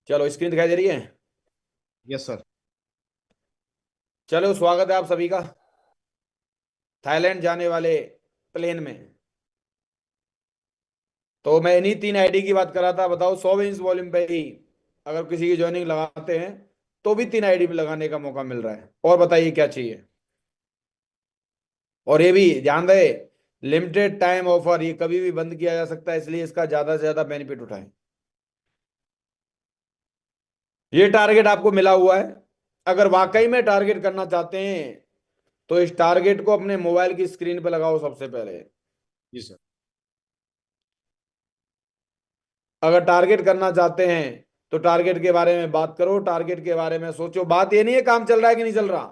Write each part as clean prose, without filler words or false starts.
चलो स्क्रीन दिखाई दे रही है। Yes sir. चलो स्वागत है आप सभी का थाईलैंड जाने वाले प्लेन में। तो मैं इन्हीं 3 आईडी की बात कर रहा था। बताओ 100 इंच वॉल्यूम पे ही अगर किसी की ज्वाइनिंग लगाते हैं तो भी 3 आईडी में लगाने का मौका मिल रहा है। और बताइए क्या चाहिए। और ये भी ध्यान रहे, लिमिटेड टाइम ऑफर, ये कभी भी बंद किया जा सकता है, इसलिए इसका ज्यादा से ज्यादा बेनिफिट उठाएं। ये टारगेट आपको मिला हुआ है। अगर वाकई में टारगेट करना चाहते हैं तो इस टारगेट को अपने मोबाइल की स्क्रीन पे लगाओ सबसे पहले। जी सर। अगर टारगेट करना चाहते हैं तो टारगेट के बारे में बात करो, टारगेट के बारे में सोचो। बात ये नहीं है काम चल रहा है कि नहीं चल रहा,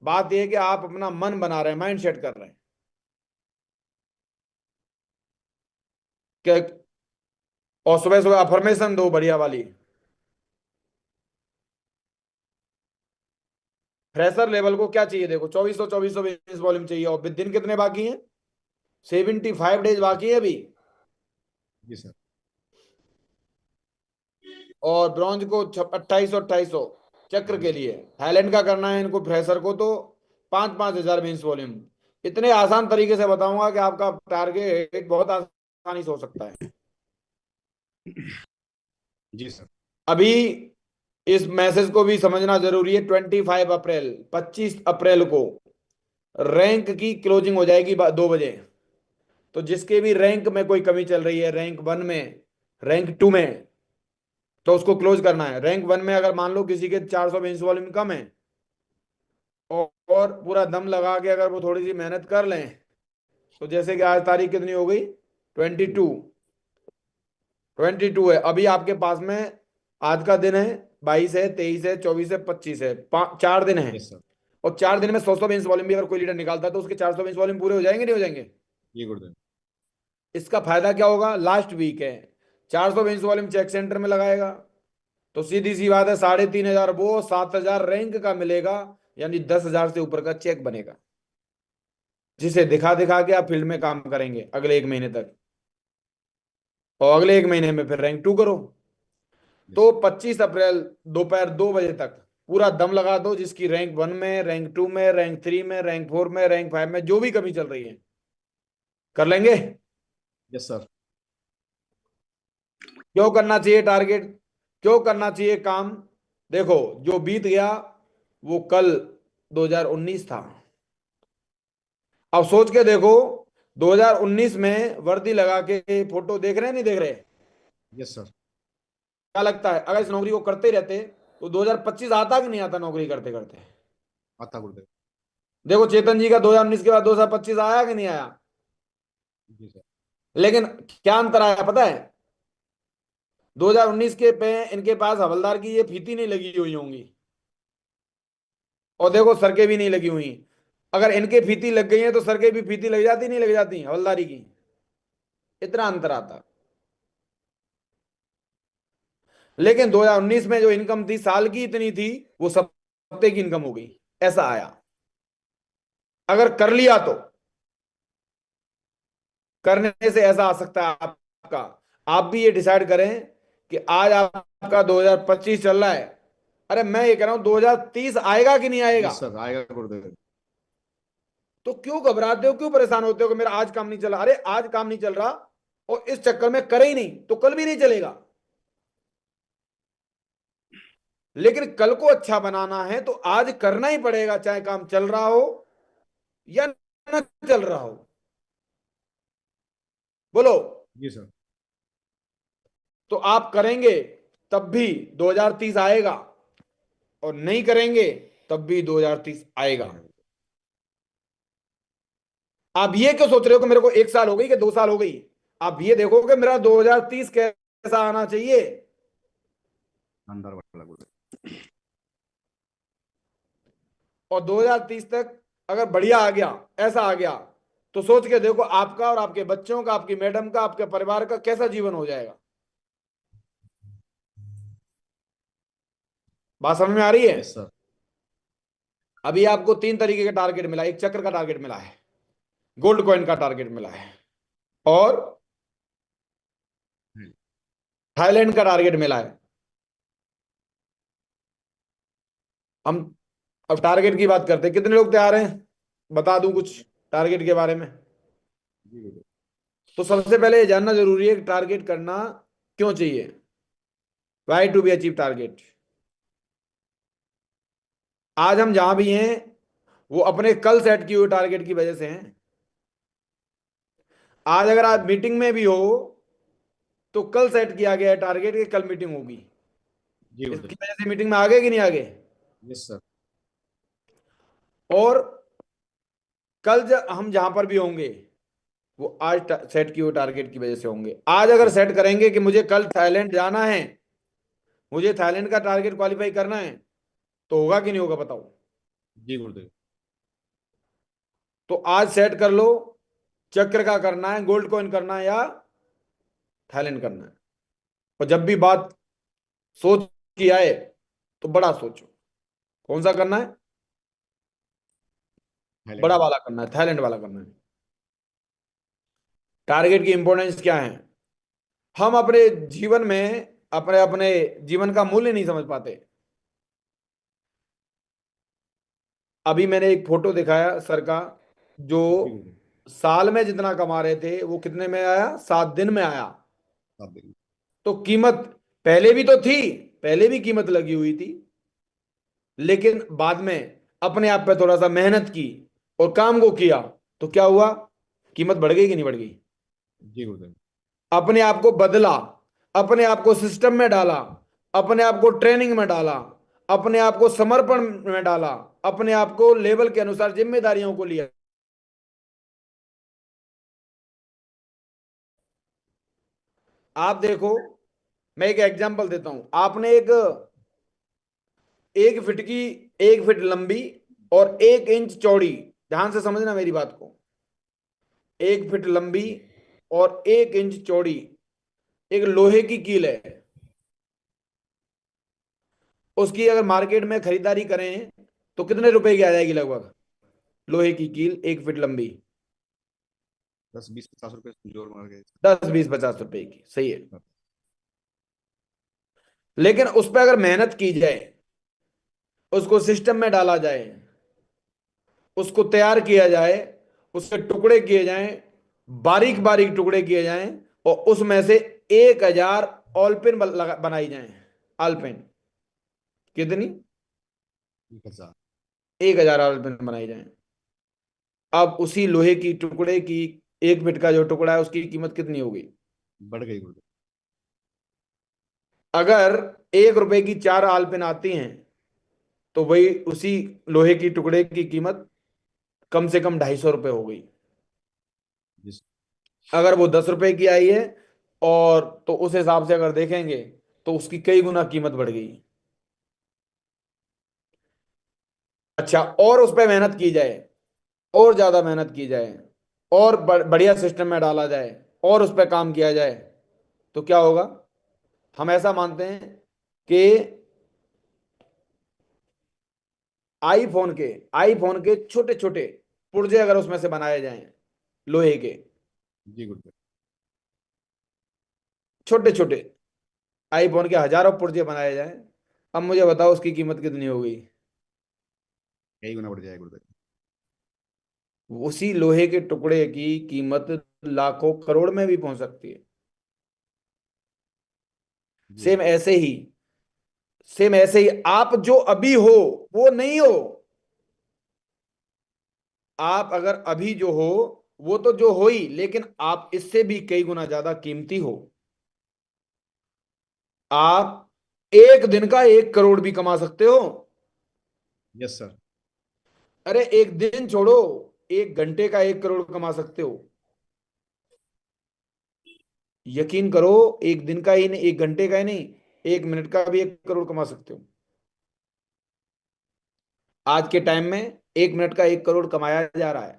बात ये है कि आप अपना मन बना रहे हैं, माइंड सेट कर रहे हैं कि। और सुबह सुबह अफर्मेशन दो बढ़िया वाली। फ्रेशर लेवल को क्या चाहिए, देखो 2400 वॉल्यूम चाहिए। और दिन कितने बाकी हैं? 75 डेज बाकी है अभी। जी सर। और ब्रॉन्ज को 2800 चक्र जी के सर। लिए थाईलैंड का करना है इनको, फ्रेशर को तो 5-5 हजार मीन्स वॉल्यूम। इतने आसान तरीके से बताऊंगा कि आपका टारगेट बहुत आसानी से हो सकता है। जी सर। अभी इस मैसेज को भी समझना जरूरी है। 25 अप्रैल, 25 अप्रैल को रैंक की क्लोजिंग हो जाएगी 2 बजे। तो जिसके भी रैंक में कोई कमी चल रही है, रैंक 1 में, रैंक 2 में, तो उसको क्लोज करना है। रैंक 1 में अगर मान लो किसी के 400 बेंच वॉल्यूम कम है और पूरा दम लगा के अगर वो थोड़ी सी मेहनत कर लें, तो जैसे कि आज तारीख कितनी हो गई, 22। 22 है अभी आपके पास में। आज का दिन है, 22 है, 23 है, 24 है, 25 है, 4 दिन है। Yes sir. और 4 दिन में 100 बेंच वॉल्यूम भी अगर कोई लीडर निकालता है तो उसके 400 बेंच वॉल्यूम पूरे हो जाएंगे नहीं हो जाएंगे? जी गुरुदेव। इसका फायदा क्या होगा, लास्ट वीक है, 400 बेंच वॉल्यूम चेक सेंटर में लगाएगा तो सीधी सी बात है 3500 वो, 7000 रैंक का मिलेगा। यानी 10,000 से ऊपर का चेक बनेगा, जिसे दिखा दिखा के आप फील्ड में काम करेंगे अगले 1 महीने तक। और अगले 1 महीने में फिर रैंक 2 करो। यस तो सर। 25 अप्रैल दोपहर 2 बजे तक पूरा दम लगा दो, जिसकी रैंक 1 में, रैंक 2 में, रैंक 3 में, रैंक 4 में, रैंक 5 में जो भी कमी चल रही है कर लेंगे। Yes sir. क्यों करना चाहिए टारगेट, क्यों करना चाहिए काम? देखो, जो बीत गया वो कल 2019 था। अब सोच के देखो, 2019 में वर्दी लगा के फोटो देख रहे हैं नहीं देख रहे? Yes sir. क्या लगता है अगर इस नौकरी को करते ही रहते तो 2025 आता कि नहीं आता नौकरी करते करते? आता गुरुदेव। देखो चेतन जी का 2019 के बाद 2025 आया कि नहीं आया? जी सर। लेकिन क्या अंतर आया पता है? 2019 के पे इनके पास हवलदार की ये फीती नहीं लगी हुई होंगी, और देखो सर के भी नहीं लगी हुई। अगर इनके फीती लग गई है तो सर के भी फीती लग जाती नहीं लग जाती हवलदारी की? इतना अंतर आता। लेकिन 2019 में जो इनकम थी साल की इतनी थी, वो सब हफ्ते की इनकम हो गई। ऐसा आया। अगर कर लिया तो करने से ऐसा आ सकता है आपका। आप भी ये डिसाइड करें कि आज आपका 2025 चल रहा है, अरे मैं ये कह रहा हूं 2030 आएगा कि नहीं आएगा? यस सर, आएगा गुरुदेव। तो क्यों घबराते हो, क्यों परेशान होते हो कि मेरा आज काम नहीं चला? अरे आज काम नहीं चल रहा और इस चक्कर में करे ही नहीं तो कल भी नहीं चलेगा। लेकिन कल को अच्छा बनाना है तो आज करना ही पड़ेगा, चाहे काम चल रहा हो या न चल रहा हो। बोलो। जी सर। तो आप करेंगे तब भी 2030 आएगा, और नहीं करेंगे तब भी 2030 आएगा। आएगा। आप ये क्यों सोच रहे हो कि मेरे को 1 साल हो गई कि 2 साल हो गई? आप ये देखो कि मेरा 2030 कैसा आना चाहिए। शानदार वाला गुरुदेव। और 2030 तक अगर बढ़िया आ गया, ऐसा आ गया, तो सोच के देखो आपका और आपके बच्चों का, आपकी मैडम का, आपके परिवार का कैसा जीवन हो जाएगा। बात समझ में आ रही है? Yes sir. अभी आपको 3 तरीके का टारगेट मिला। एक चक्र का टारगेट मिला है, गोल्ड कॉइन का टारगेट मिला है, और थाईलैंड का टारगेट मिला है। हम अब टारगेट की बात करते हैं, कितने लोग तैयार हैं? बता दूं कुछ टारगेट के बारे में। जी गुरुदेव। तो सबसे पहले ये जानना जरूरी है कि टारगेट करना क्यों चाहिए। Why to be achieve target. आज हम जहां भी हैं वो अपने कल सेट किए हुए टारगेट की वजह से हैं। आज अगर आप मीटिंग में भी हो तो कल सेट किया गया है टारगेट कि कल मीटिंग होगी। जी गुरुदेव। इसकी वजह से मीटिंग में आगे कि नहीं आगे? Yes sir. और कल हम जहां पर भी होंगे वो आज सेट किए हुए टारगेट की वजह से होंगे। आज अगर यस। सेट करेंगे कि मुझे कल थाईलैंड जाना है, मुझे थाईलैंड का टारगेट क्वालिफाई करना है, तो होगा कि नहीं होगा बताओ? जी गुरुदेव। तो आज सेट कर लो, चक्र का करना है, गोल्ड कॉइन करना है या थाईलैंड करना है। और जब भी बात सोच की आए तो बड़ा सोचो, कौन सा करना है? थाईलैंड बड़ा वाला। वाला करना है, थाईलैंड वाला करना है। टारगेट की इंपॉर्टेंस क्या है? हम अपने जीवन में अपने अपने जीवन का मूल्य नहीं समझ पाते। अभी मैंने एक फोटो दिखाया सर का, जो जी गुरुदेव। साल में जितना कमा रहे थे वो कितने में आया? 7 दिन में आया। सात दिन। तो कीमत पहले भी तो थी, पहले भी कीमत लगी हुई थी, लेकिन बाद में अपने आप पे थोड़ा सा मेहनत की और काम को किया तो क्या हुआ? कीमत बढ़ गई कि नहीं बढ़ गई? जी गुरुदेव। अपने आप को बदला, अपने आप को सिस्टम में डाला, अपने आप को ट्रेनिंग में डाला, अपने आप को समर्पण में डाला, अपने आप को लेवल के अनुसार जिम्मेदारियों को लिया। आप देखो, मैं एक एग्जांपल देता हूं। आपने एक 1 फीट की, 1 फीट लंबी और 1 इंच चौड़ी, ध्यान से समझना मेरी बात को, 1 फीट लंबी और 1 इंच चौड़ी एक लोहे की कील है। उसकी अगर मार्केट में खरीदारी करें तो कितने रुपए की आ जाएगी लगभग? लोहे की कील 1 फीट लंबी, 10 20 50 रुपए जोर मार गए। 10 20 50 रुपए की, सही है। लेकिन उस पर अगर मेहनत की जाए, उसको सिस्टम में डाला जाए, उसको तैयार किया जाए, उसके टुकड़े किए जाएं, बारीक बारीक टुकड़े किए जाएं, और उसमें से 1,000 ऑलपिन बनाई जाएं। आलपिन कितनी? 1000। 1,000 ऑलपिन बनाई जाएं। अब उसी लोहे की टुकड़े की 1 फीट का जो टुकड़ा है उसकी कीमत कितनी होगी? बढ़ गई गुरुदेव। अगर 1 रुपए की 4 आलपिन आती हैं तो वही उसी लोहे की टुकड़े की कीमत कम से कम 250 रुपये हो गई। जी। अगर वो 10 रुपए की आई है, और तो उस हिसाब से अगर देखेंगे तो उसकी कई गुना कीमत बढ़ गई। अच्छा, और उस पर मेहनत की जाए, और ज्यादा मेहनत की जाए, और बढ़िया सिस्टम में डाला जाए, और उस पर काम किया जाए, तो क्या होगा? हम ऐसा मानते हैं कि आईफोन के छोटे छोटे पुर्जे अगर उसमें से बनाए जाएं, लोहे के जी गुरुदेव। छोटे छोटे, आईफोन के हजारों पुर्जे बनाए जाएं, अब मुझे बताओ उसकी कीमत कितनी होगी? कई गुना बढ़ जाएगा गुरुदेव। उसी लोहे के टुकड़े की कीमत लाखों करोड़ में भी पहुंच सकती है। जी सेम गुरुदेव। ऐसे ही, सेम ऐसे ही आप जो अभी हो वो नहीं हो। आप अगर अभी जो हो वो तो जो हो ही, लेकिन आप इससे भी कई गुना ज्यादा कीमती हो। आप एक दिन का 1 करोड़ भी कमा सकते हो। Yes sir. अरे एक दिन छोड़ो, 1 घंटे का 1 करोड़ कमा सकते हो। यकीन करो, एक दिन का ही नहीं, 1 घंटे का ही नहीं, 1 मिनट का भी 1 करोड़ कमा सकते हो। आज के टाइम में 1 मिनट का 1 करोड़ कमाया जा रहा है।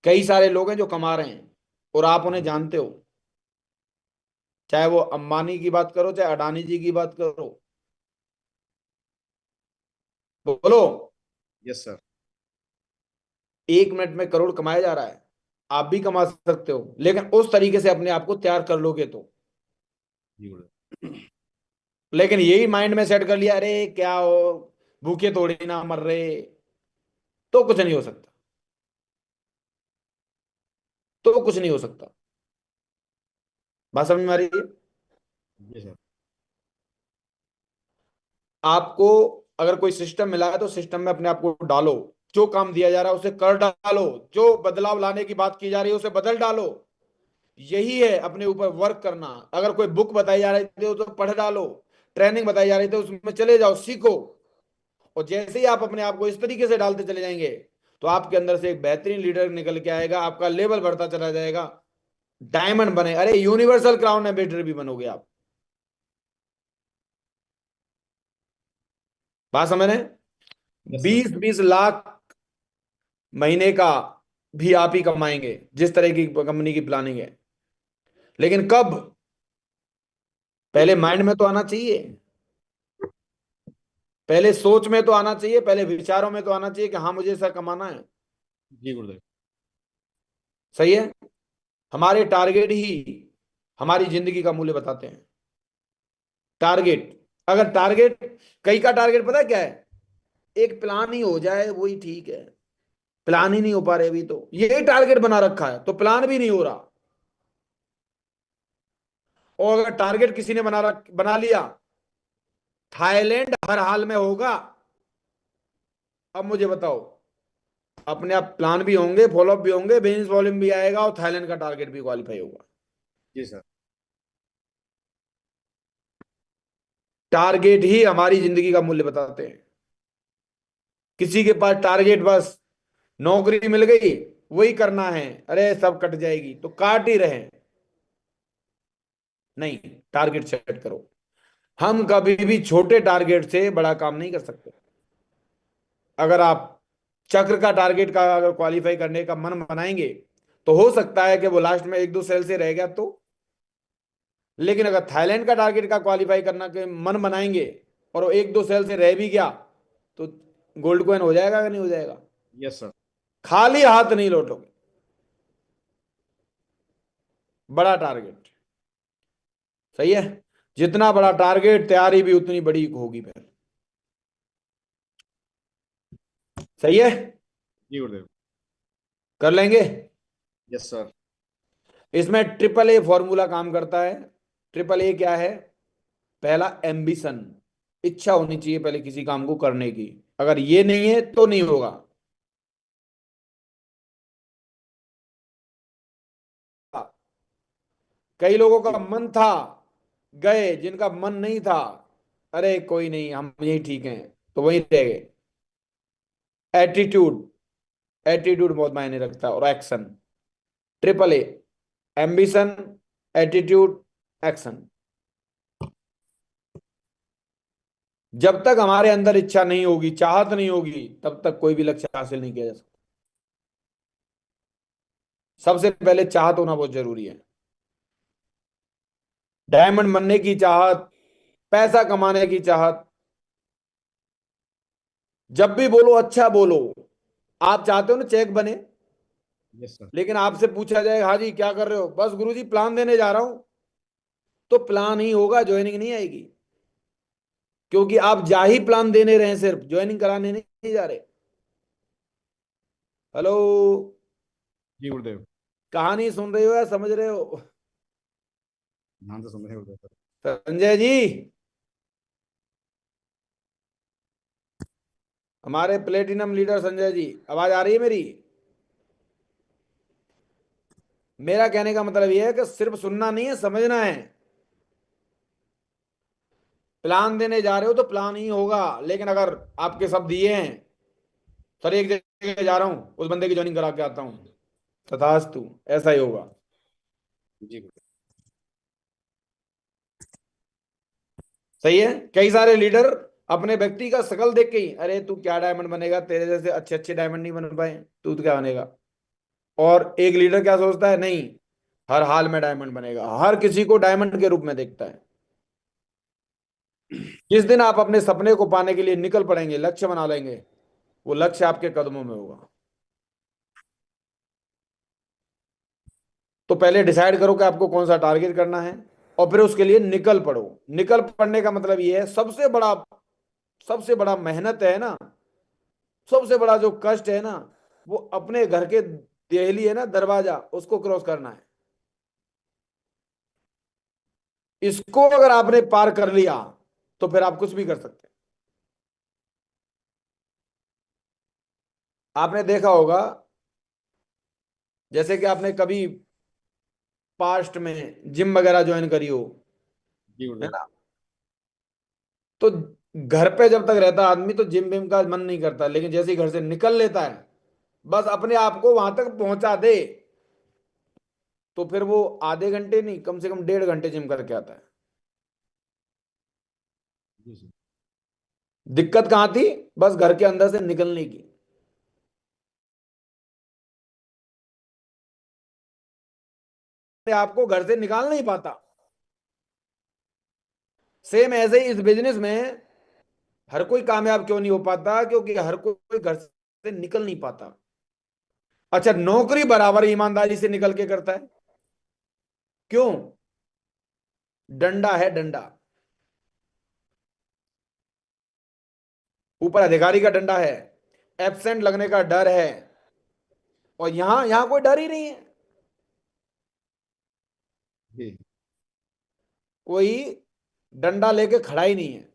कई सारे लोग हैं जो कमा रहे हैं और आप उन्हें जी। जानते हो। चाहे वो अंबानी की बात करो, चाहे अडानी जी की बात करो, बोलो। Yes sir. 1 मिनट में करोड़ कमाया जा रहा है। आप भी कमा सकते हो, लेकिन उस तरीके से अपने आप को तैयार कर लोगे तो। जी गुरुदेव। लेकिन यही माइंड में सेट कर लिया, अरे क्या हो, भूखे थोड़ी ना मर रहे, तो कुछ नहीं हो सकता, तो कुछ नहीं हो सकता। बात समझ में आ रही है? जी सर। आपको अगर कोई सिस्टम मिला है तो सिस्टम में अपने आप को डालो, जो काम दिया जा रहा है उसे कर डालो, जो बदलाव लाने की बात की जा रही है उसे बदल डालो। यही है अपने ऊपर वर्क करना। अगर कोई बुक बताई जा रही थी तो पढ़ डालो, ट्रेनिंग बताई जा रही थी उसमें चले जाओ, सीखो। और जैसे ही आप अपने आप को इस तरीके से डालते चले जाएंगे तो आपके अंदर से एक बेहतरीन लीडर निकल के आएगा, आपका लेवल बढ़ता चला जाएगा, डायमंड बने, अरे यूनिवर्सल क्राउन एम्बेसडर भी बनोगे आप। बात समझ रहे हैं? Yes sir. 20-20 लाख महीने का भी आप ही कमाएंगे, जिस तरह की कंपनी की प्लानिंग है। लेकिन कब? पहले माइंड में तो आना चाहिए, पहले सोच में तो आना चाहिए, पहले विचारों में तो आना चाहिए कि हाँ मुझे ऐसा कमाना है। जी गुरुदेव। सही है। हमारे टारगेट ही हमारी जिंदगी का मूल्य बताते हैं। टारगेट, अगर टारगेट, कई का टारगेट पता है क्या है? एक प्लान ही हो जाए वही ठीक है। प्लान ही नहीं हो पा रहे अभी, तो यही टारगेट बना रखा है तो प्लान भी नहीं हो रहा। और अगर टारगेट किसी ने बना लिया, थाईलैंड हर हाल में होगा। अब मुझे बताओ, अपने आप प्लान भी होंगे, फॉलोअप भी होंगे, बिजनेस वॉल्यूम भी आएगा और थाईलैंड का टारगेट भी क्वालिफाई होगा। जी सर। टारगेट ही हमारी जिंदगी का मूल्य बताते हैं। किसी के पास टारगेट बस नौकरी मिल गई, वही करना है, अरे सब कट जाएगी, तो काट ही रहे। नहीं, टारगेट सेट करो। हम कभी भी छोटे टारगेट से बड़ा काम नहीं कर सकते। अगर आप चक्र का टारगेट का अगर क्वालिफाई करने का मन बनाएंगे तो हो सकता है कि वो लास्ट में 1-2 सेल से रह गया तो। लेकिन अगर थाईलैंड का टारगेट का क्वालिफाई करना के मन बनाएंगे और वो 1-2 सेल से रह भी गया तो गोल्ड कॉइन हो जाएगा कि नहीं हो जाएगा? Yes sir. खाली हाथ नहीं लौटोगे। बड़ा टारगेट, सही है। जितना बड़ा टारगेट, तैयारी भी उतनी बड़ी होगी फिर। सही है। जी गुरुदेव। कर लेंगे। Yes sir. इसमें ट्रिपल ए फॉर्मूला काम करता है। ट्रिपल ए क्या है? पहला एम्बिशन, इच्छा होनी चाहिए पहले किसी काम को करने की। अगर ये नहीं है तो नहीं होगा। कई लोगों जी का मन था, गए, जिनका मन नहीं था, अरे कोई नहीं हम यही ठीक हैं, तो वहीं रह गए। एटीट्यूड, एटीट्यूड बहुत मायने रखता है, और action. Triple A, ambition, attitude, action. जब तक हमारे अंदर इच्छा नहीं होगी, चाहत नहीं होगी, तब तक कोई भी लक्ष्य हासिल नहीं किया जा सकता। सबसे पहले चाहत होना बहुत जरूरी है। डायमंड बनने की चाहत, पैसा कमाने की चाहत, जब भी बोलो अच्छा बोलो। आप चाहते हो ना चेक बने, यस सर। लेकिन आपसे पूछा जाए हाँ जी क्या कर रहे हो, बस गुरुजी प्लान देने जा रहा हूं, तो प्लान ही होगा, ज्वाइनिंग नहीं आएगी। क्योंकि आप जा ही प्लान देने रहे हैं, सिर्फ ज्वाइनिंग कराने नहीं जा रहे। हेलो? जी गुरुदेव। कहानी सुन रहे हो या समझ रहे हो? ध्यान से सुन रहे हैं गुरुदेव सर। संजय जी, हमारे प्लेटिनम लीडर संजय जी, आवाज आ रही है मेरी? मेरा कहने का मतलब यह है कि सिर्फ सुनना नहीं है, समझना है। प्लान देने जा रहे हो तो प्लान ही होगा। लेकिन अगर आपके सब दिए हैं, सर एक जगह जा रहा हूं, उस बंदे की ज्वाइनिंग करा के आता हूं, तथास्तु, ऐसा ही होगा। जी गुरुदेव। सही है। कई सारे लीडर अपने व्यक्ति का शकल देख के ही, अरे तू क्या डायमंड बनेगा, तेरे जैसे अच्छे अच्छे डायमंड नहीं बन पाए, तू तो क्या बनेगा। और एक लीडर क्या सोचता है, नहीं, हर हाल में डायमंड बनेगा, हर किसी को डायमंड के रूप में देखता है। जिस दिन आप अपने सपने को पाने के लिए निकल पड़ेंगे, लक्ष्य बना लेंगे, वो लक्ष्य आपके कदमों में होगा। तो पहले डिसाइड करो कि आपको कौन सा टारगेट करना है। और फिर उसके लिए निकल पड़ो। निकल पड़ने का मतलब ये है, सबसे बड़ा मेहनत है ना, सबसे बड़ा जो कष्ट है ना, वो अपने घर के देहली है ना, दरवाजा, उसको क्रॉस करना है। इसको अगर आपने पार कर लिया तो फिर आप कुछ भी कर सकते हैं। आपने देखा होगा, जैसे कि आपने कभी पास्ट में जिम वगैरह ज्वाइन करी हो, जी है गुरुदेव। ना, तो घर पे जब तक रहता आदमी तो जिम विम का मन नहीं करता, लेकिन जैसे ही घर से निकल लेता है, बस अपने आप को वहां तक पहुंचा दे, तो फिर वो आधे घंटे नहीं, कम से कम 1.5 घंटे जिम करके आता है। जी सर। दिक्कत कहाँ थी? बस घर के अंदर से निकलने की। अपने आप को घर से निकाल नहीं पाता। सेम ऐसे ही इस बिजनेस में हर कोई कामयाब क्यों नहीं हो पाता? क्योंकि हर कोई घर से निकल नहीं पाता। अच्छा, नौकरी बराबर ईमानदारी से निकल के करता है। क्यों? डंडा है, डंडा। ऊपर अधिकारी का डंडा है, एब्सेंट लगने का डर है, और यहां यहां कोई डर ही नहीं है। जी। कोई डंडा लेके खड़ा ही नहीं है।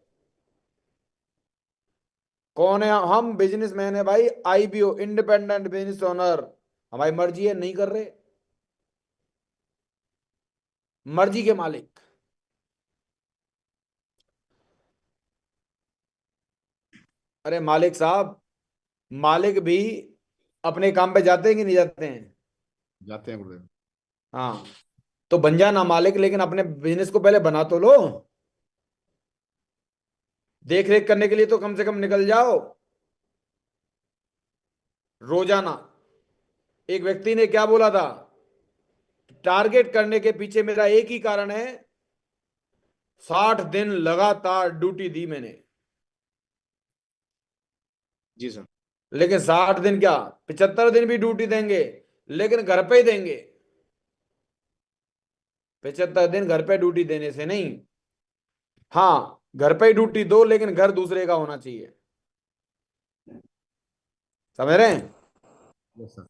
कौन है? हम बिजनेसमैन है भाई, आईबीओ, इंडिपेंडेंट बिजनेस ओनर। हमारी मर्जी है, नहीं कर रहे, मर्जी के मालिक। अरे मालिक साहब, मालिक भी अपने काम पे जाते हैं कि नहीं जाते हैं? जाते हैं गुरुदेव। हाँ, तो बन जाना मालिक, लेकिन अपने बिजनेस को पहले बना तो लो। देख रेख करने के लिए तो कम से कम निकल जाओ रोजाना। एक व्यक्ति ने क्या बोला था? टारगेट करने के पीछे मेरा एक ही कारण है, 60 दिन लगातार ड्यूटी दी मैंने। जी सर। लेकिन 60 दिन क्या, 75 दिन भी ड्यूटी देंगे, लेकिन घर पे ही देंगे। 75 दिन घर पे ड्यूटी देने से नहीं। हाँ, घर पे ही ड्यूटी दो, लेकिन घर दूसरे का होना चाहिए। समझ रहे हैं? Yes sir.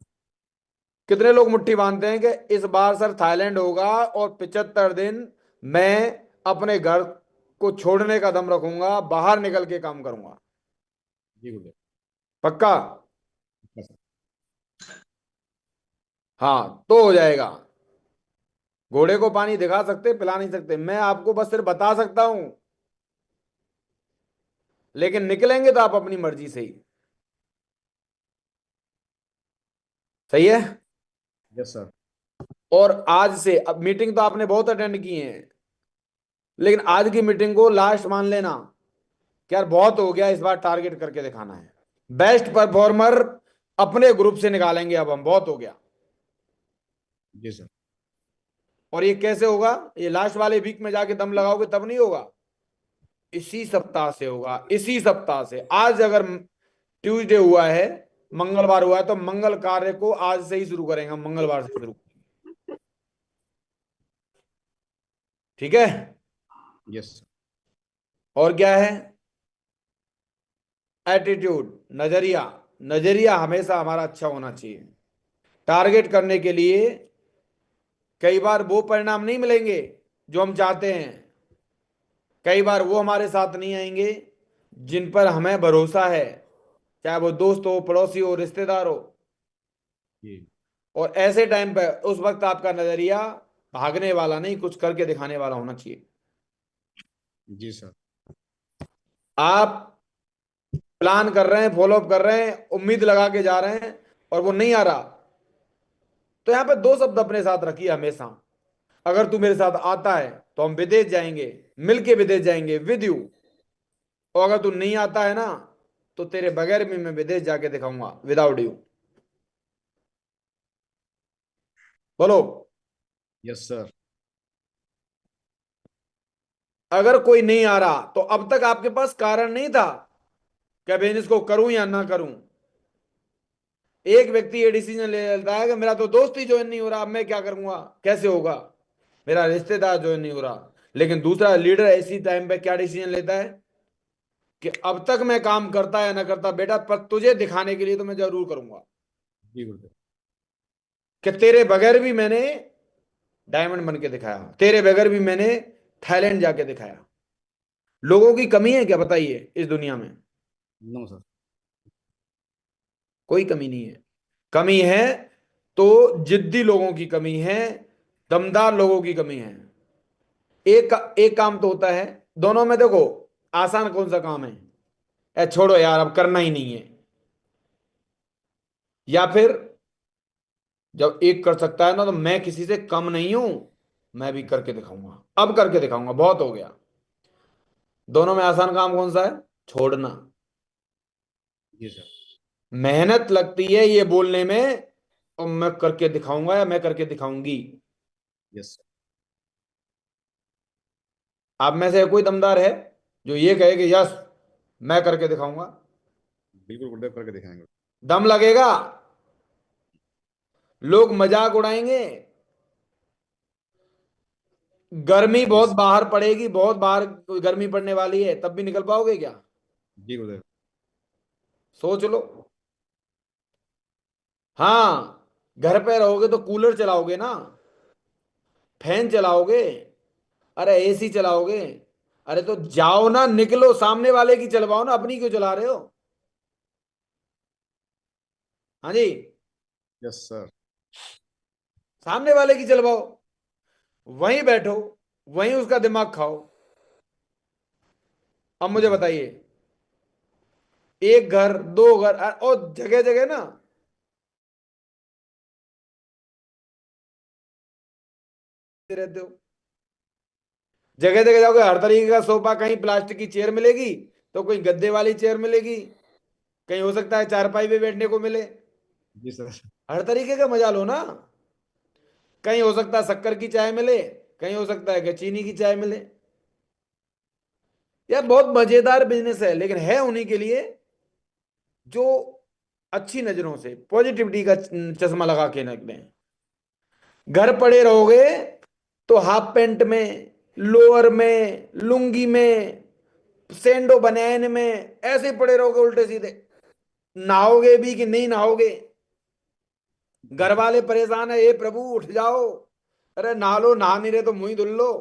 कितने लोग मुट्ठी बांधते हैं कि इस बार सर थाईलैंड होगा और 75 दिन मैं अपने घर को छोड़ने का दम रखूंगा, बाहर निकल के काम करूंगा। जी गुरुदेव। पक्का? Yes sir. हाँ, तो हो जाएगा। घोड़े को पानी दिखा सकते, पिला नहीं सकते, मैं आपको बस सिर्फ बता सकता हूं, लेकिन निकलेंगे तो आप अपनी मर्जी से ही। सही है? Yes sir. और आज से, अब मीटिंग तो आपने बहुत अटेंड की है, लेकिन आज की मीटिंग को लास्ट मान लेना कि यार बहुत हो गया, इस बार टारगेट करके दिखाना है। बेस्ट परफॉर्मर अपने ग्रुप से निकालेंगे अब हम, बहुत हो गया। जी सर। और ये कैसे होगा? ये लास्ट वाले वीक में जाके दम लगाओगे तब नहीं होगा, इसी सप्ताह से होगा, इसी सप्ताह से। आज अगर ट्यूसडे हुआ है, मंगलवार हुआ है, तो मंगल कार्य को आज से ही शुरू करेंगे हम, मंगलवार से शुरू। ठीक है? Yes sir. और क्या है? एटीट्यूड, नजरिया। नजरिया हमेशा हमारा अच्छा होना चाहिए। टारगेट करने के लिए कई बार वो परिणाम नहीं मिलेंगे जो हम चाहते हैं, कई बार वो हमारे साथ नहीं आएंगे जिन पर हमें भरोसा है, चाहे वो दोस्त हो, पड़ोसी हो, रिश्तेदार हो। जी। और ऐसे टाइम पे उस वक्त आपका नजरिया भागने वाला नहीं, कुछ करके दिखाने वाला होना चाहिए। जी सर। आप प्लान कर रहे हैं, फॉलोअप कर रहे हैं, उम्मीद लगा के जा रहे हैं, और वो नहीं आ रहा, तो यहां पे दो शब्द अपने साथ रखिए हमेशा। अगर तू मेरे साथ आता है तो हम विदेश जाएंगे, मिलके विदेश जाएंगे विद यू। और अगर तू नहीं आता है ना, तो तेरे बगैर भी मैं विदेश जाके दिखाऊंगा विदाउट यू। बोलो। Yes sir. अगर कोई नहीं आ रहा तो अब तक आपके पास कारण नहीं था कि बिजनेस को करूं या ना करूं। एक व्यक्ति ये डिसीजन ले लेता है कि मेरा तो दोस्त ही ज्वाइन नहीं हो रहा, अब मैं क्या करूंगा, कैसे होगा? मेरा रिश्तेदार जो नहीं हो रहा। लेकिन दूसरा लीडर ऐसी टाइम पे क्या डिसीजन लेता है कि अब तक मैं काम करता या ना करता बेटा, पर तुझे दिखाने के लिए तो मैं जरूर करूंगा जी गुरुदेव। कि तेरे बगैर भी मैंने डायमंड बन के दिखाया, तेरे बगैर भी मैंने थाईलैंड जाके दिखाया। लोगों की कमी है क्या बताइए इस दुनिया में? No sir. कोई कमी नहीं है। कमी है तो जिद्दी लोगों की कमी है, दमदार लोगों की कमी है। एक एक काम तो होता है दोनों में, देखो आसान कौन सा काम है? छोड़ो यार अब करना ही नहीं है। या फिर जब एक कर सकता है ना, तो मैं किसी से कम नहीं हूं, मैं भी करके दिखाऊंगा, अब करके दिखाऊंगा, बहुत हो गया। दोनों में आसान काम कौन सा है? छोड़ना। जी सर। मेहनत लगती है ये बोलने में, और मैं करके दिखाऊंगा या मैं करके दिखाऊंगी। Yes sir. आप में से कोई दमदार है जो ये कहे कि यस मैं करके दिखाऊंगा? बिल्कुल गुरुदेव, करके दिखाएंगे। दम लगेगा, लोग मजाक उड़ाएंगे, गर्मी बहुत यस। बाहर पड़ेगी, बहुत बाहर गर्मी पड़ने वाली है, तब भी निकल पाओगे क्या? जी गुरुदेव। सोच लो। हाँ, घर पे रहोगे तो कूलर चलाओगे ना, फैन चलाओगे, अरे एसी चलाओगे। अरे तो जाओ ना, निकलो, सामने वाले की चलवाओ ना, अपनी क्यों चला रहे हो? हाँ जी, यस सर। सामने वाले की चलवाओ, वहीं बैठो, वहीं उसका दिमाग खाओ। अब मुझे जी सर। बताइए, एक घर, दो घर, और जगह जगह ना रहते हो, जगह जगह जाओगे हर तरीके का सोफा, कहीं प्लास्टिक की चेयर मिलेगी, तो कोई गद्दे वाली चेयर मिलेगी, कहीं हो सकता है चारपाई पे बैठने को मिले। जी सर। हर तरीके का मजा लो ना। कहीं हो सकता है शक्कर की चाय मिले, कहीं हो सकता है कि चीनी की चाय मिले। यह बहुत मजेदार बिजनेस है, लेकिन है उन्हीं के लिए जो अच्छी नजरों से पॉजिटिविटी का चश्मा लगा के रखते हैं। घर पड़े रहोगे तो हाफ पैंट में, लोअर में, लुंगी में, सेंडो बनियान में ऐसे पड़े रहोगे उल्टे सीधे। नहाओगे भी कि नहीं नहाओगे? घर वाले परेशान है, ए प्रभु उठ जाओ, अरे नहा लो, नहा नहीं रहे तो मुंह ही धुल लो।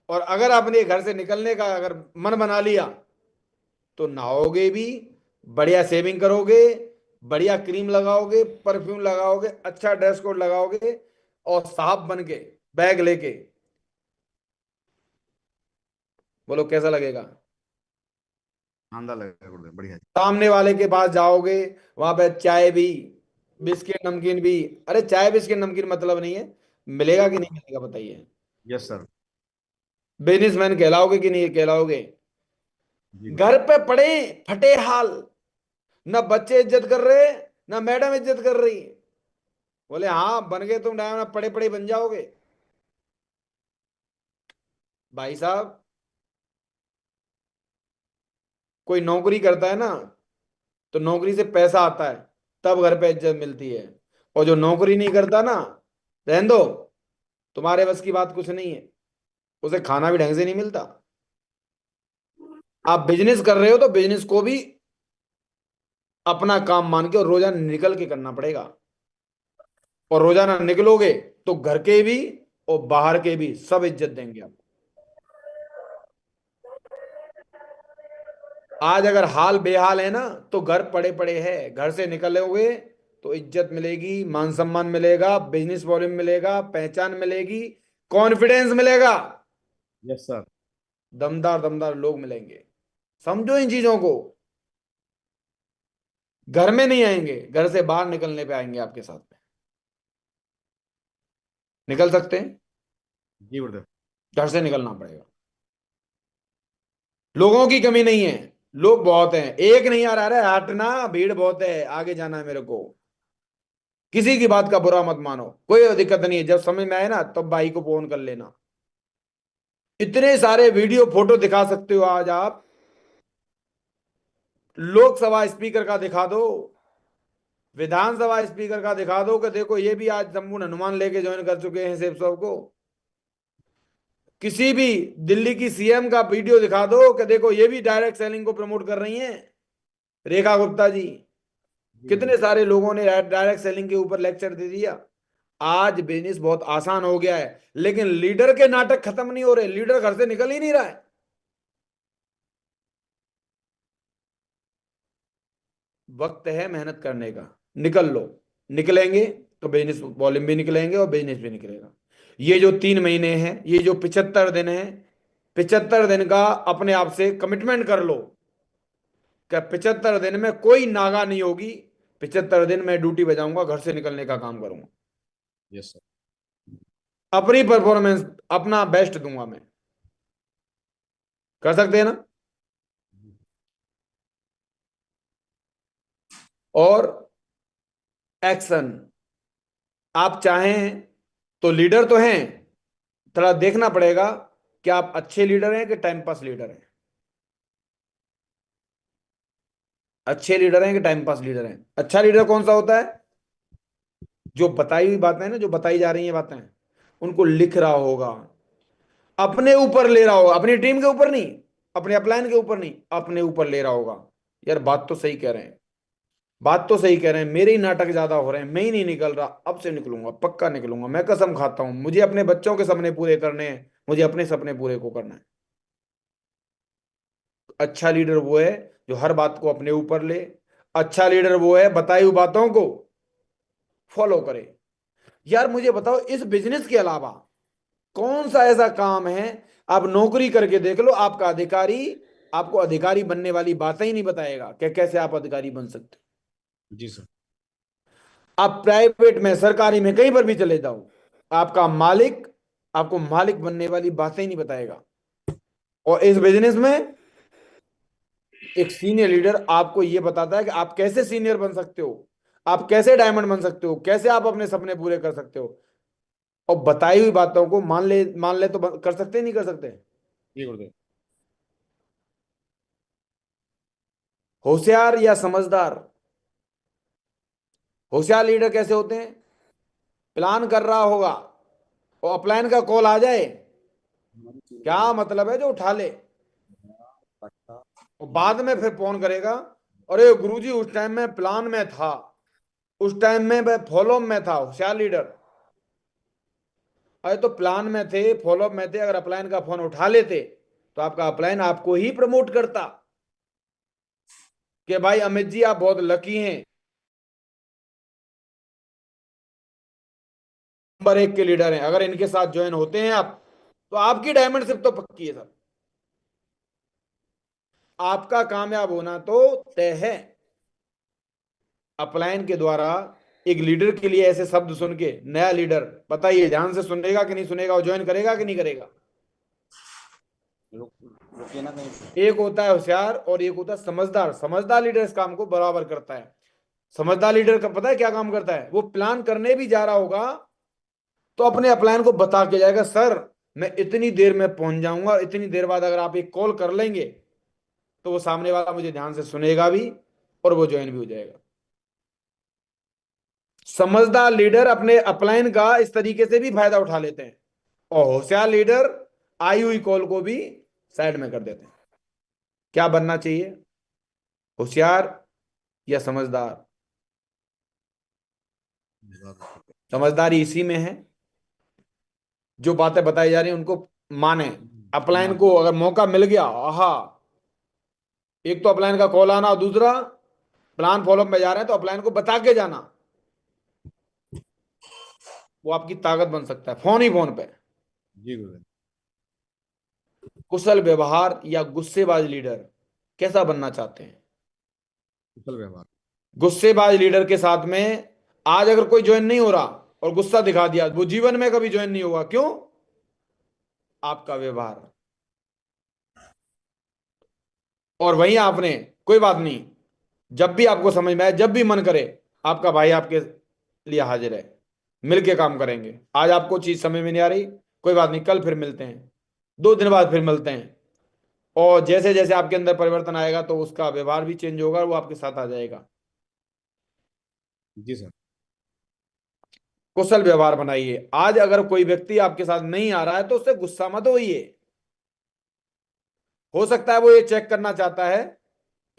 और अगर आपने घर से निकलने का अगर मन बना लिया, तो नहाओगे भी, बढ़िया सेविंग करोगे, बढ़िया क्रीम लगाओगे, परफ्यूम लगाओगे, अच्छा ड्रेस कोड लगाओगे, और साहब बन के बैग लेके, बोलो कैसा लगेगा? शानदार लगेगा गुरुदेव, बढ़िया। सामने वाले के पास जाओगे, वहां पे चाय भी, बिस्किट नमकीन भी। अरे चाय बिस्किट नमकीन मतलब नहीं है, मिलेगा कि नहीं मिलेगा बताइए? Yes sir. बिजनेसमैन कहलाओगे कि नहीं कहलाओगे? जी घर गुरुदेव। पे पड़े फटे हाल, ना बच्चे इज्जत कर रहे, ना मैडम इज्जत कर रही। बोले हाँ बन गए तुम डायमंड, पड़े पड़े बन जाओगे। भाई साहब, कोई नौकरी करता है ना, तो नौकरी से पैसा आता है, तब घर पे इज्जत मिलती है। और जो नौकरी नहीं करता ना, रहने दो, तुम्हारे बस की बात कुछ नहीं है, उसे खाना भी ढंग से नहीं मिलता। आप बिजनेस कर रहे हो तो बिजनेस को भी अपना काम मान के और रोजाना निकल के करना पड़ेगा। और रोजाना निकलोगे तो घर के भी और बाहर के भी सब इज्जत देंगे आप। आज अगर हाल बेहाल है ना, तो घर पड़े पड़े है। घर से निकलोगे तो इज्जत मिलेगी, मान सम्मान मिलेगा, बिजनेस वॉल्यूम मिलेगा, पहचान मिलेगी, कॉन्फिडेंस मिलेगा, यस सर। दमदार दमदार लोग मिलेंगे। समझो इन चीजों को। घर में नहीं आएंगे, घर से बाहर निकलने पे आएंगे आपके साथ में। निकल सकते हैं? जी गुरुदेव। घर से निकलना पड़ेगा। लोगों की कमी नहीं है, लोग बहुत हैं, एक नहीं आ रहा है, हटना, भीड़ बहुत है, आगे जाना है मेरे को। किसी की बात का बुरा मत मानो, कोई दिक्कत नहीं है, जब समझ में आए ना तब भाई को फोन कर लेना। इतने सारे वीडियो फोटो दिखा सकते हो आज आप, लोकसभा स्पीकर का दिखा दो, विधानसभा स्पीकर का दिखा दो कि देखो ये भी आज संपूर्ण हनुमान लेके ज्वाइन कर चुके हैं सेफ शॉप को। किसी भी दिल्ली की सीएम का वीडियो दिखा दो कि देखो ये भी डायरेक्ट सेलिंग को प्रमोट कर रही हैं, रेखा गुप्ता जी। जी कितने गुरुदेव। सारे लोगों ने डायरेक्ट सेलिंग के ऊपर लेक्चर दे दिया। आज बिजनेस बहुत आसान हो गया है, लेकिन लीडर के नाटक खत्म नहीं हो रहे, लीडर घर से निकल ही नहीं रहा है। वक्त है मेहनत करने का, निकल लो। निकलेंगे तो बिजनेस वॉल्यूम भी निकलेंगे और बिजनेस भी निकलेगा। ये जो 3 महीने हैं, ये जो 75 दिन है, 75 दिन का अपने आप से कमिटमेंट कर लो कि 75 दिन में कोई नागा नहीं होगी। 75 दिन मैं ड्यूटी बजाऊंगा, घर से निकलने का काम करूंगा, यस सर। अपनी परफॉर्मेंस अपना बेस्ट दूंगा मैं। कर सकते हैं ना? और एक्शन, आप चाहें तो लीडर तो हैं, थोड़ा देखना पड़ेगा कि आप अच्छे लीडर हैं कि टाइम पास लीडर हैं। अच्छे लीडर हैं कि टाइम पास लीडर हैं? अच्छा लीडर कौन सा होता है? जो बताई हुई बातें हैं ना, जो बताई जा रही हैं बातें, उनको लिख रहा होगा, अपने ऊपर ले रहा होगा, अपनी टीम के ऊपर नहीं, अपने अपलाइन के ऊपर नहीं, अपने ऊपर ले रहा होगा। यार बात तो सही कह रहे हैं, बात तो सही कह रहे हैं, मेरे ही नाटक ज्यादा हो रहे हैं, मैं ही नहीं निकल रहा, अब से निकलूंगा, पक्का निकलूंगा, मैं कसम खाता हूं, मुझे अपने बच्चों के सपने पूरे करने हैं, मुझे अपने सपने पूरे को करना है। अच्छा लीडर वो है जो हर बात को अपने ऊपर ले। अच्छा लीडर वो है बताई हुई बातों को फॉलो करे। यार मुझे बताओ, इस बिजनेस के अलावा कौन सा ऐसा काम है? आप नौकरी करके देख लो, आपका अधिकारी आपको अधिकारी बनने वाली बातें ही नहीं बताएगा कि कैसे आप अधिकारी बन सकते जी सर। हो। आप प्राइवेट में, सरकारी में, कहीं पर भी चले जाओ, आपका मालिक आपको मालिक बनने वाली बातें ही नहीं बताएगा। और इस बिजनेस में एक सीनियर लीडर आपको यह बताता है कि आप कैसे सीनियर बन सकते हो, आप कैसे डायमंड बन सकते हो, कैसे आप अपने सपने पूरे कर सकते हो। और बताई हुई बातों को मान ले तो कर सकते नहीं कर सकते? जी गुरुदेव। होशियार या समझदार? होशियार लीडर कैसे होते हैं? प्लान कर रहा होगा और अपलाइन का कॉल आ जाए, क्या मतलब है जो उठा ले, और बाद में फिर फोन करेगा, अरे गुरुजी उस टाइम में प्लान में था, उस टाइम में मैं फॉलो में था। होशियार लीडर, अरे तो प्लान में थे, फॉलो में थे, अगर अपलाइन का फोन उठा लेते तो आपका अपलाइन आपको ही प्रमोट करता कि भाई अमित जी आप बहुत लकी हैं, नंबर 1 के लीडर हैं, अगर इनके साथ ज्वाइन होते हैं आप तो आपकी डायमंडशिप तो पक्की है सर। आपका कामयाब होना तो तय है। अपलाइन के द्वारा एक लीडर के लिए ऐसे शब्द सुन के, नया लीडर बताइए ध्यान से सुनेगा कि नहीं सुनेगा, और ज्वाइन करेगा कि नहीं करेगा? रुकिए ना कहीं। एक होता है होशियार और एक होता है समझदार। समझदार लीडर इस काम को बराबर करता है। समझदार लीडर का पता है क्या काम करता है? वो प्लान करने भी जा रहा होगा तो अपने अपलाइन को बता के जाएगा, सर मैं इतनी देर में पहुंच जाऊंगा, और इतनी देर बाद अगर आप एक कॉल कर लेंगे तो वो सामने वाला मुझे ध्यान से सुनेगा भी और वो ज्वाइन भी हो जाएगा। समझदार लीडर अपने अपलाइन का इस तरीके से भी फायदा उठा लेते हैं, और होशियार लीडर आई हुई कॉल को भी साइड में कर देते हैं। क्या बनना चाहिए, होशियार या समझदार? समझदारी इसी में है, जो बातें बताई जा रही हैं उनको माने। अपलाइन मान। को अगर मौका मिल गया, आहा, एक तो अपलाइन का कॉल आना और दूसरा प्लान फॉलो में जा रहे हैं तो अपलाइन को बता के जाना, वो आपकी ताकत बन सकता है फोन ही फोन पे। जी गुरुदेव। कुशल व्यवहार या गुस्सेबाज लीडर, कैसा बनना चाहते हैं? कुशल व्यवहार। गुस्सेबाज लीडर के साथ में आज अगर कोई ज्वाइन नहीं हो रहा और गुस्सा दिखा दिया, वो जीवन में कभी ज्वाइन नहीं होगा। क्यों? आपका व्यवहार। और वहीं आपने, कोई बात नहीं, जब भी आपको समझ में आए, जब भी मन करे, आपका भाई आपके लिए हाजिर है, मिलके काम करेंगे। आज आपको चीज समझ में नहीं आ रही, कोई बात नहीं, कल फिर मिलते हैं, 2 दिन बाद फिर मिलते हैं। और जैसे जैसे आपके अंदर परिवर्तन आएगा तो उसका व्यवहार भी चेंज होगा और वो आपके साथ आ जाएगा। जी सर। कुशल व्यवहार बनाइए। आज अगर कोई व्यक्ति आपके साथ नहीं आ रहा है तो उससे गुस्सा मत होइए। हो सकता है वो ये चेक करना चाहता है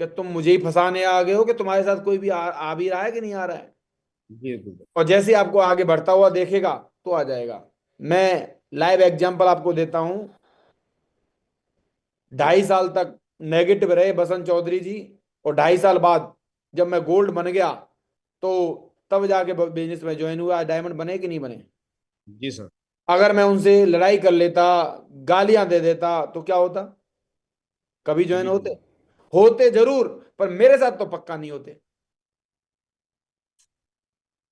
कि तुम मुझे ही फंसाने आ गए हो, कि तुम्हारे साथ कोई भी आ भी रहा है कि नहीं आ रहा है। जी गुरुदेव। और जैसे ही आपको आगे बढ़ता हुआ देखेगा तो आ जाएगा। मैं लाइव एग्जांपल आपको देता हूं। जी 2.5 साल तक नेगेटिव रहे बसंत चौधरी जी, और 2.5 साल बाद जब मैं गोल्ड बन गया तो तब जाके बिजनेस में ज्वाइन हुआ। डायमंड बने कि नहीं बने? जी सर। अगर मैं उनसे लड़ाई कर लेता, गालियां दे देता, तो क्या होता? कभी ज्वाइन जी होते? गुरुदेव। होते जरूर, पर मेरे साथ तो पक्का नहीं होते।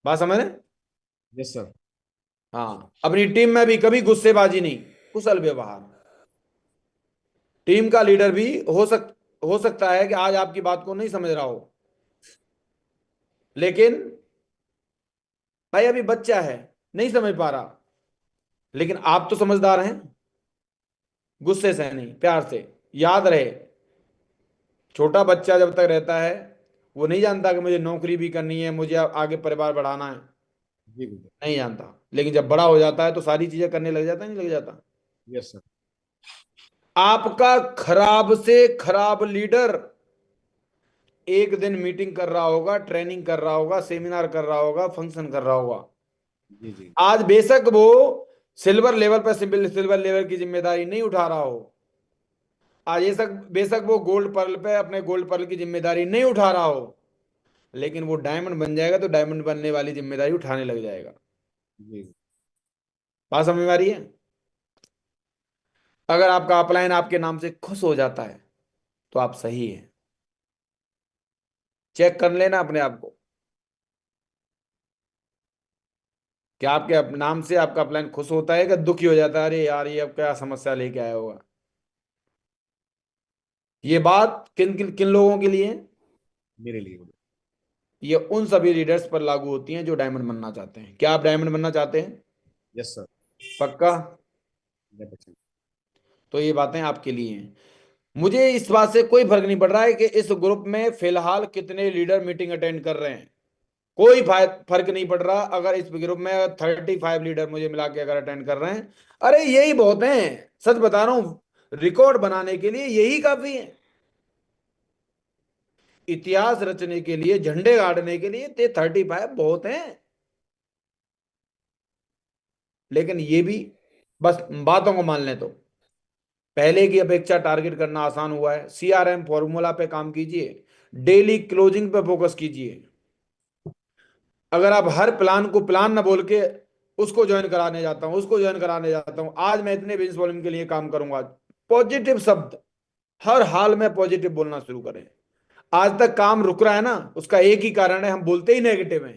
बात समझ रहे हैं? Yes sir. हाँ, अपनी टीम में भी कभी गुस्सेबाजी नहीं, कुशल व्यवहार। टीम का लीडर भी हो सकता है कि आज आपकी बात को नहीं समझ रहा हो, लेकिन भाई अभी बच्चा है, नहीं समझ पा रहा, लेकिन आप तो समझदार हैं। गुस्से से नहीं, प्यार से। याद रहे, छोटा बच्चा जब तक रहता है वो नहीं जानता कि मुझे नौकरी भी करनी है, मुझे आगे परिवार बढ़ाना है, जी गुरुदेव। नहीं जानता। लेकिन जब बड़ा हो जाता है तो सारी चीजें करने लग जाता है, नहीं लग जाता? Yes sir. आपका खराब से खराब लीडर एक दिन मीटिंग कर रहा होगा, ट्रेनिंग कर रहा होगा, सेमिनार कर रहा होगा, फंक्शन कर रहा होगा। जी जी। आज बेशक वो सिल्वर लेवल पर सिल्वर लेवल की जिम्मेदारी नहीं उठा रहा हो, आज ये सब बेशक वो गोल्ड पर्ल पे अपने गोल्ड पर्ल की जिम्मेदारी नहीं उठा रहा हो, लेकिन वो डायमंड बन जाएगा तो डायमंड बनने वाली जिम्मेदारी उठाने लग जाएगा। जी। बात समझ में आ रही है? अगर आपका अपलाइन आपके नाम से खुश हो जाता है तो आप सही है। चेक कर लेना अपने आप को, क्या आपके नाम से आपका अपलाइन खुश होता है कि दुखी हो जाता है, अरे यार ये अब क्या समस्या लेके आया होगा। ये बात किन किन किन लोगों के लिए है? मेरे लिए गुरुदेव। ये उन सभी लीडर्स पर लागू होती हैं जो डायमंड बनना चाहते हैं। क्या आप डायमंड बनना चाहते हैं? Yes sir. पक्का? 100%। तो ये बातें आपके लिए हैं। मुझे इस बात से कोई फर्क नहीं पड़ रहा है कि इस ग्रुप में फिलहाल कितने लीडर मीटिंग अटेंड कर रहे हैं। कोई फर्क नहीं पड़ रहा अगर इस ग्रुप में 35 लीडर मुझे मिला के अगर अटेंड कर रहे हैं। अरे यही बहुत हैं, सच बता रहा हूं। रिकॉर्ड बनाने के लिए यही काफी है। इतिहास रचने के लिए, झंडे गाड़ने के लिए ते 35 बहुत हैं। लेकिन ये भी बस बातों को मान लें तो पहले की अपेक्षा टारगेट करना आसान हुआ है। सीआरएम फॉर्मूला पे काम कीजिए, डेली क्लोजिंग पे फोकस कीजिए। अगर आप हर प्लान को प्लान ना बोल के उसको ज्वाइन कराने जाता हूं, उसको ज्वाइन कराने जाता हूं, आज मैं इतने बिजनेस वॉल्यूम के लिए काम करूंगा, पॉजिटिव शब्द हर हाल में पॉजिटिव बोलना शुरू करें। आज तक काम रुक रहा है ना, उसका एक ही कारण है, हम बोलते ही नेगेटिव है।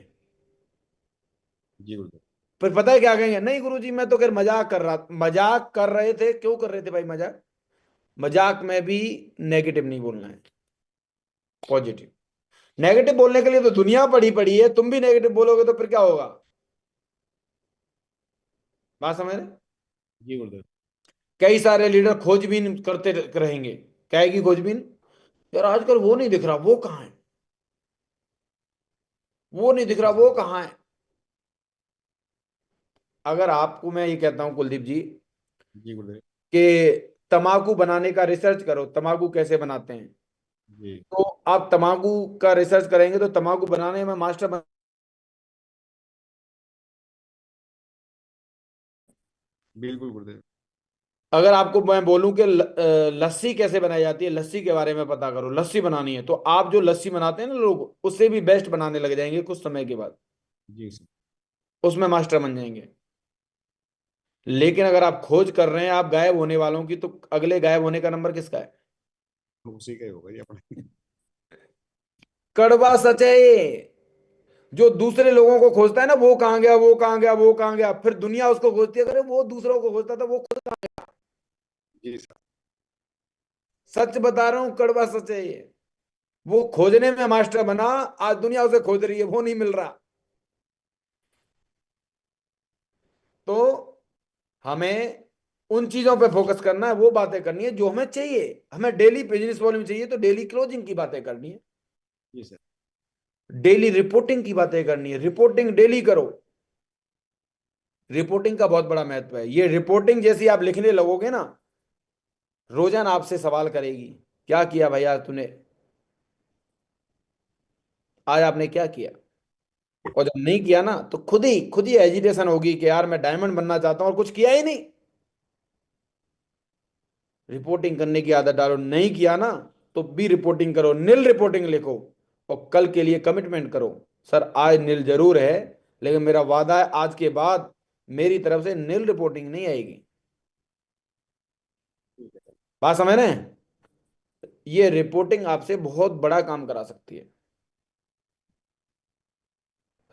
जी गुरुदेव। फिर पता है क्या कहेंगे? नहीं गुरुजी मैं तो खैर मजाक कर रहा, मजाक कर रहे थे, क्यों कर रहे थे भाई मजाक? मजाक में भी नेगेटिव नहीं बोलना है, पॉजिटिव। नेगेटिव बोलने के लिए तो दुनिया पड़ी पड़ी है, तुम भी नेगेटिव बोलोगे तो फिर क्या होगा? बात समझ रहे? जी गुरुदेव। कई सारे लीडर खोजबीन करते रहेंगे। क्या है की खोजबीन? यार आजकल वो नहीं दिख रहा, वो कहाँ है? वो नहीं दिख जी रहा, सर। वो कहाँ है? अगर आपको मैं ये कहता हूं कुलदीप जी जी गुरुदेव। कि तंबाकू बनाने का रिसर्च करो, तंबाकू कैसे बनाते हैं, जी। तो आप तंबाकू का रिसर्च करेंगे तो तंबाकू बनाने में मास्टर बिल्कुल गुरुदेव। अगर आपको मैं बोलूं कि लस्सी कैसे बनाई जाती है, लस्सी के बारे में पता करो, लस्सी बनानी है, तो आप जो लस्सी बनाते हैं ना लोग, उससे भी बेस्ट बनाने लग जाएंगे कुछ समय के बाद। जी सर। उसमें मास्टर बन जाएंगे। लेकिन अगर आप खोज कर रहे हैं आप गायब होने वालों की, तो अगले गायब होने का नंबर किसका है? उसी का ही होगा ये अपने। कड़वा सच है ये। जो दूसरे लोगों को खोजता है ना, वो कहाँ गया, वो कहाँ गया, वो कहाँ गया, फिर दुनिया उसको खोजती है। अरे वो दूसरों को खोजता था, वो खुद कहाँ गया? जी सर। सच बता रहा हूं, कड़वा सच है ये। वो खोजने में मास्टर बना, आज दुनिया उसे खोज रही है, वो नहीं मिल रहा। तो हमें उन चीजों पे फोकस करना है, वो बातें करनी है जो हमें चाहिए। हमें डेली बिजनेस वॉल्यूम चाहिए तो डेली क्लोजिंग की बातें करनी है। जी सर। डेली रिपोर्टिंग की बातें करनी है, रिपोर्टिंग डेली करो। रिपोर्टिंग का बहुत बड़ा महत्व है। ये रिपोर्टिंग जैसी आप लिखने लगोगे ना, रोजाना आपसे सवाल करेगी, क्या किया भैया तूने, आज आपने क्या किया। और जब नहीं किया ना तो खुद ही एजिटेशन होगी कि यार मैं डायमंड बनना चाहता हूं और कुछ किया ही नहीं। रिपोर्टिंग करने की आदत डालो। नहीं किया ना तो भी रिपोर्टिंग करो, नील रिपोर्टिंग लिखो। और कल के लिए कमिटमेंट करो, सर आज नील जरूर है, लेकिन मेरा वादा है आज के बाद मेरी तरफ से नील रिपोर्टिंग नहीं आएगी। ठीक है सर। बात समझ रहे हैं? ये रिपोर्टिंग आपसे बहुत बड़ा काम करा सकती है।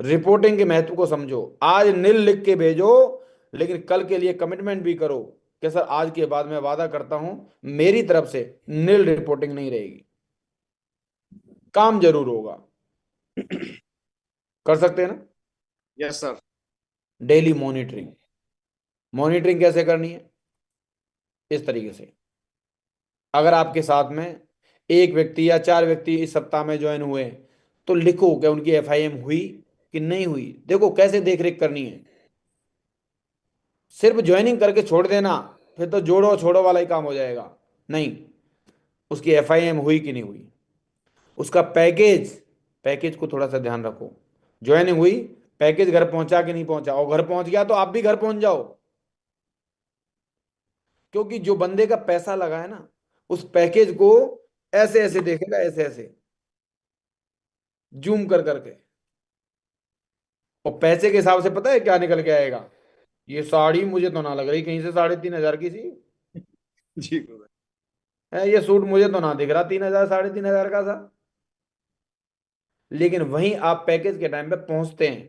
रिपोर्टिंग के महत्व को समझो। आज नील लिख के भेजो, लेकिन कल के लिए कमिटमेंट भी करो कि सर आज के बाद मैं वादा करता हूं मेरी तरफ से नील रिपोर्टिंग नहीं रहेगी, काम जरूर होगा। कर सकते हैं ना? Yes sir. Daily monitoring. Monitoring कैसे करनी है? इस तरीके से, अगर आपके साथ में एक व्यक्ति या चार व्यक्ति इस सप्ताह में ज्वाइन हुए, तो लिखो कि उनकी एफआईएम हुई कि नहीं हुई। देखो कैसे देख रेख करनी है। सिर्फ ज्वाइनिंग करके छोड़ देना, फिर तो जोड़ो छोड़ो वाला ही काम हो जाएगा। नहीं, उसकी एफआईएम हुई कि नहीं हुई, उसका पैकेज, पैकेज को थोड़ा सा ध्यान रखो। ज्वाइनिंग हुई, पैकेज घर पहुंचा कि नहीं पहुंचा, और घर पहुंच गया तो आप भी घर पहुंच जाओ। क्योंकि जो बंदे का पैसा लगा है ना, उस पैकेज को ऐसे ऐसे देखेगा, ऐसे ऐसे जूम कर करके, और पैसे के हिसाब से पता है क्या निकल के आएगा? ये साड़ी मुझे तो ना लग रही कहीं से 3,500 की सी जी गुरुदेव। है, ये सूट मुझे तो ना दिख रहा 3,000 3,500 का था। लेकिन वहीं आप पैकेज के टाइम पे पहुंचते हैं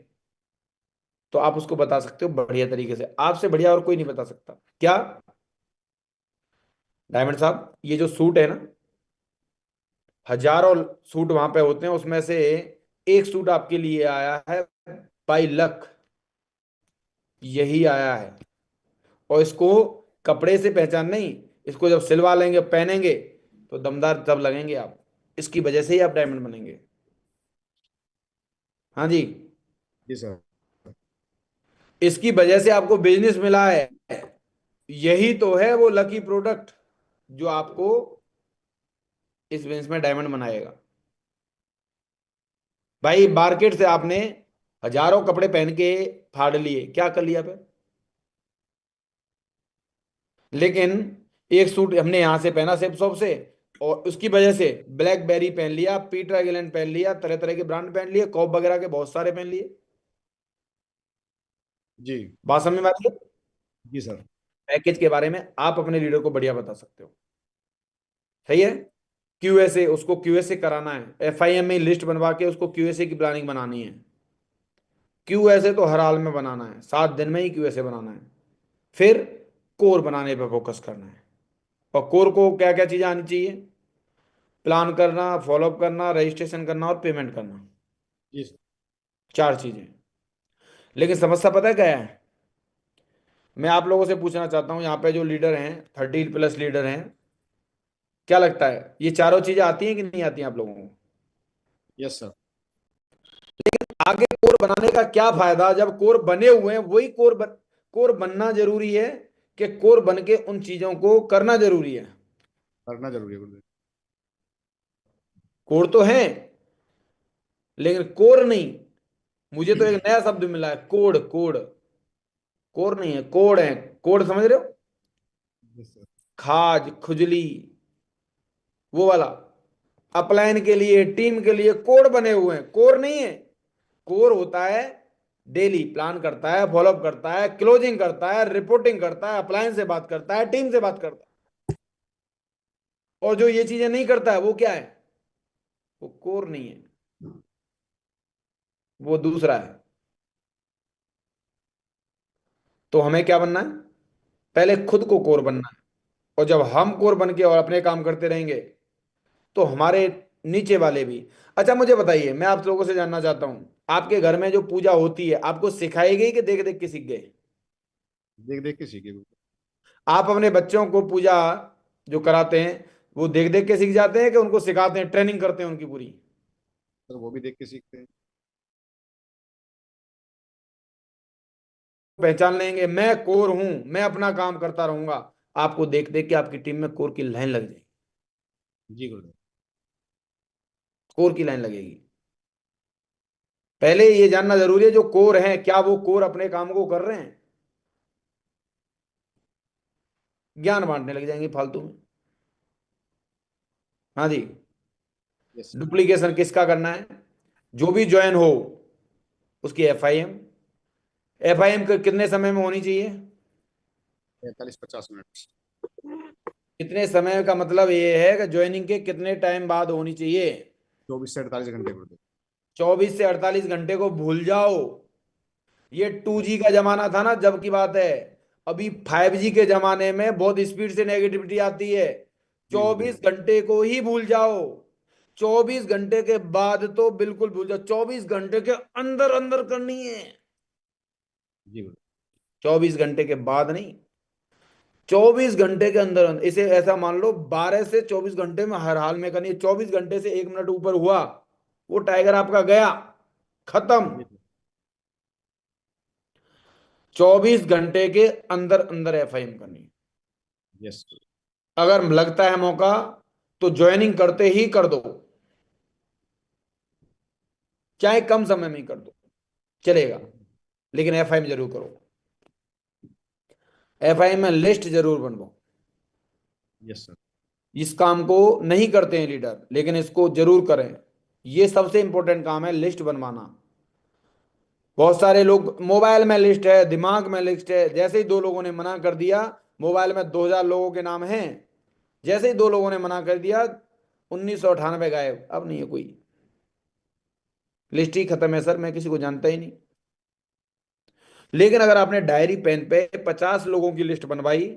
तो आप उसको बता सकते हो बढ़िया तरीके से, आपसे बढ़िया और कोई नहीं बता सकता। क्या डायमंड साहब, ये जो सूट है ना, हजारों सूट वहां पे होते हैं, उसमें से एक सूट आपके लिए आया है बाई लक, यही आया है। और इसको कपड़े से पहचान नहीं, इसको जब सिलवा लेंगे पहनेंगे तो दमदार तब लगेंगे आप। इसकी वजह से ही आप डायमंड बनेंगे। हाँ जी, जी सर। इसकी वजह से आपको बिजनेस मिला है। यही तो है वो लकी प्रोडक्ट जो आपको इस बिजनेस में डायमंड बनाएगा। भाई मार्केट से आपने हजारों कपड़े पहन के फाड़ लिए, क्या कर लिया फिर? लेकिन एक सूट हमने यहां से पहना सेप शॉप से, और उसकी वजह से ब्लैकबेरी पहन लिया, पीटर इंग्लैंड पहन लिया, तरह तरह के ब्रांड पहन लिए, कॉप वगैरह के बहुत सारे पहन लिए। जी। बात समझ में आ रही है? जी सर। पैकेज के बारे में आप अपने लीडर को बढ़िया बता सकते हो। सही है। क्यूएसए, उसको क्यूएसए कराना है, एफआईएम में लिस्ट बनवा के उसको क्यूएसए की प्लानिंग बनानी है। क्यूएसए तो हर हाल में बनाना है, 7 दिन में ही क्यूएसए बनाना है। फिर कोर बनाने पर फोकस करना है। और कोर को क्या क्या चीजें आनी चाहिए? प्लान करना, फॉलोअप करना, रजिस्ट्रेशन करना और पेमेंट करना। जी सर। 4 चीजें। लेकिन समस्या पता है क्या है? मैं आप लोगों से पूछना चाहता हूं, यहाँ पे जो लीडर हैं, 30+ लीडर हैं, क्या लगता है ये चारों चीजें आती हैं कि नहीं आती हैं आप लोगों को? Yes sir. आगे कोर बनाने का क्या फायदा जब कोर बने हुए हैं? वही कोर बनना जरूरी है कि कोर बन के उन चीजों को करना जरूरी है? करना जरूरी है गुरुदेव। कोर तो है, लेकिन कोर नहीं। मुझे तो एक नया शब्द मिला है, कोड। कोड, कोर नहीं है, कोड है। कोड समझ रहे हो? Yes sir. खाज खुजली, वो वाला। अपलाइन के लिए, टीम के लिए कोड बने हुए हैं, कोर नहीं है। कोर होता है डेली प्लान करता है, फॉलोअप करता है, क्लोजिंग करता है, रिपोर्टिंग करता है, अपलाइन से बात करता है, टीम से बात करता है। और जो ये चीजें नहीं करता है वो क्या है? वो कोर नहीं है, वो दूसरा है। तो हमें क्या बनना है? पहले खुद को कोर बनना है। और जब हम कोर बन के और अपने काम करते रहेंगे तो हमारे नीचे वाले भी। अच्छा मुझे बताइए, मैं आप लोगों से जानना चाहता हूं, आपके घर में जो पूजा होती है आपको सिखाई गई कि देख देख के सीख गए? देख देख के सीखे गुरुदेव। आप अपने बच्चों को पूजा जो कराते हैं वो देख देख के सीख जाते हैं कि उनको सिखाते हैं, ट्रेनिंग करते हैं उनकी पूरी? सर वो भी देख के सीखते हैं। पहचान लेंगे मैं कोर हूं, मैं अपना काम करता रहूंगा, आपको देख देख के आपकी टीम में कोर की लाइन लग जाएगी। जी गुरुदेव। कोर की लाइन लगेगी। पहले ये जानना जरूरी है जो कोर है क्या वो कोर अपने काम को कर रहे हैं, ज्ञान बांटने लग जाएंगे फालतू में। हाँ जी। Yes sir. डुप्लीकेशन किसका करना है, जो भी ज्वाइन हो उसकी एफआईएम। एफआईएम कितने समय में होनी चाहिए, 45-50 मिनट। कितने समय का मतलब ये है कि ज्वाइनिंग के कितने टाइम बाद होनी चाहिए। 24 से 48 घंटे गुरुदेव। 24 से 48 घंटे को भूल जाओ। ये टू यस। जी का जमाना था ना जब की बात है। अभी 5G के जमाने में बहुत स्पीड से नेगेटिविटी आती है। जी चौबीस गुरुदेव। घंटे को ही भूल जाओ। 24 घंटे के बाद तो बिल्कुल भूल जाओ, 24 घंटे के अंदर अंदर करनी है। जी गुरुदेव। 24 घंटे के बाद नहीं, 24 घंटे के अंदर अंदर। इसे ऐसा मान लो 12 से 24 घंटे में हर हाल में करनी है। 24 घंटे से 1 मिनट ऊपर हुआ, वो टाइगर आपका गया, खत्म। जी सर। 24 घंटे के अंदर अंदर एफआईएम करनी है। यस। अगर लगता है मौका तो ज्वाइनिंग करते ही कर दो, चाहे कम समय में ही कर दो, चलेगा। लेकिन एफआईएम जरूर करो, एफआईएम में लिस्ट जरूर बनवाओ। Yes sir. इस काम को नहीं करते हैं लीडर, लेकिन इसको जरूर करें। ये सबसे इंपॉर्टेंट काम है, लिस्ट बनवाना। बहुत सारे लोग मोबाइल में लिस्ट है, दिमाग में लिस्ट है, जैसे ही दो लोगों ने मना कर दिया, मोबाइल में 2000 लोगों के नाम हैं, जैसे ही दो लोगों ने मना कर दिया 1998 गायब, अब नहीं है कोई। लिस्ट ही खत्म है सर, मैं किसी को जानता ही नहीं। लेकिन अगर आपने डायरी पेन पे 50 लोगों की लिस्ट बनवाई,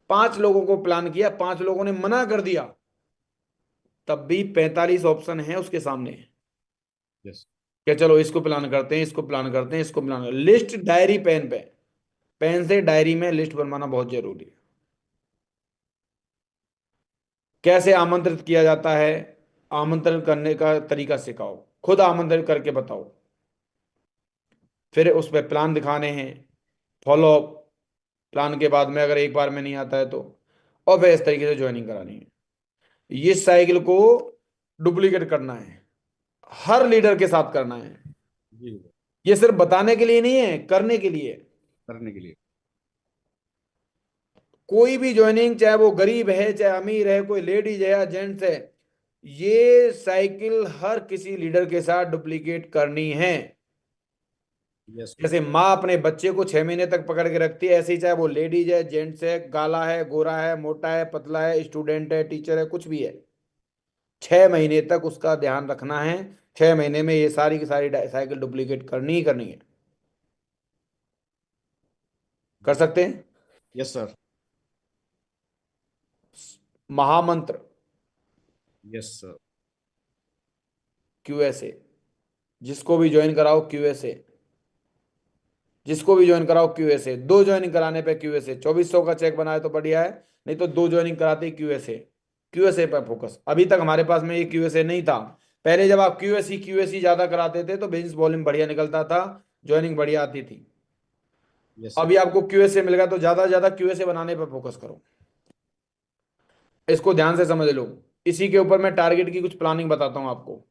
5 लोगों को प्लान किया, 5 लोगों ने मना कर दिया, तब भी 45 ऑप्शन है उसके सामने। यस। क्या चलो इसको प्लान करते हैं, इसको प्लान करते हैं, इसको प्लान करते हैं। लिस्ट डायरी पेन पे, पेन से डायरी में लिस्ट बनवाना बहुत जरूरी है। कैसे आमंत्रित किया जाता है, आमंत्रण करने का तरीका सिखाओ, खुद आमंत्रित करके बताओ। फिर उस पर प्लान दिखाने हैं, फॉलो अप। प्लान के बाद में अगर एक बार में नहीं आता है तो, और फिर इस तरीके से ज्वाइनिंग करानी है। ये साइकिल को डुप्लीकेट करना है, हर लीडर के साथ करना है। जी गुरुदेव। ये सिर्फ बताने के लिए नहीं है, करने के लिए। करने के लिए। कोई भी ज्वाइनिंग, चाहे वो गरीब है चाहे अमीर है, कोई लेडीज है या जेंट्स है, ये साइकिल हर किसी लीडर के साथ डुप्लीकेट करनी है। यस जैसे गुरुदेव। माँ अपने बच्चे को 6 महीने तक पकड़ के रखती है, ऐसे ही चाहे वो लेडीज है जेंट्स है, काला है गोरा है मोटा है पतला है, स्टूडेंट है टीचर है, कुछ भी है, 6 महीने तक उसका ध्यान रखना है। 6 महीने में ये सारी की सारी साइकिल डुप्लीकेट करनी ही करनी है। कर सकते हैं। Yes sir. महामंत्र, यस सर। क्यूएसए। जिसको भी ज्वाइन कराओ क्यूएसए, जिसको भी ज्वाइन कराओ क्यूएसए। दो ज्वाइनिंग कराने पे क्यूएसए, 2400 का चेक बनाए तो बढ़िया है, नहीं तो दो ज्वाइनिंग कराते ही क्यूएसए। क्यूएसए पर फोकस। अभी तक हमारे पास में ये क्यूएसए नहीं था। पहले जब आप क्यूएससी क्यूएससी ज्यादा कराते थे तो बिजनेस वॉल्यूम बढ़िया निकलता था, ज्वाइनिंग बढ़िया आती थी। Yes sir. अभी आपको क्यूएसए मिल गया तो ज्यादा से ज्यादा क्यूएसए बनाने पर फोकस करो। इसको ध्यान से समझ लो। इसी के ऊपर मैं टारगेट की कुछ प्लानिंग बताता हूँ आपको।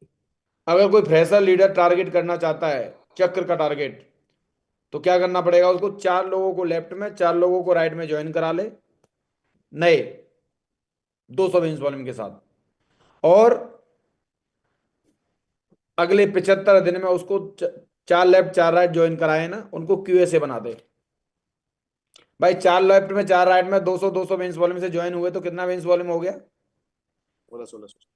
अगर कोई फ्रेशर लीडर टारगेट करना चाहता है, चक्र का टारगेट, तो क्या करना पड़ेगा उसको, 4 लोगों को लेफ्ट में 4 लोगों को राइट में ज्वाइन करा ले, नए 200 बेंच वॉल्यूम के साथ। और अगले 75 दिन में उसको 4 लेफ्ट 4 राइट ज्वाइन कराए ना, उनको क्यूएसए बना दे। भाई 4 लेफ्ट में 4 राइट में 200 बेंच वॉल्यूम से ज्वाइन हुए तो कितना बेंच वॉल्यूम हो गया। 1600।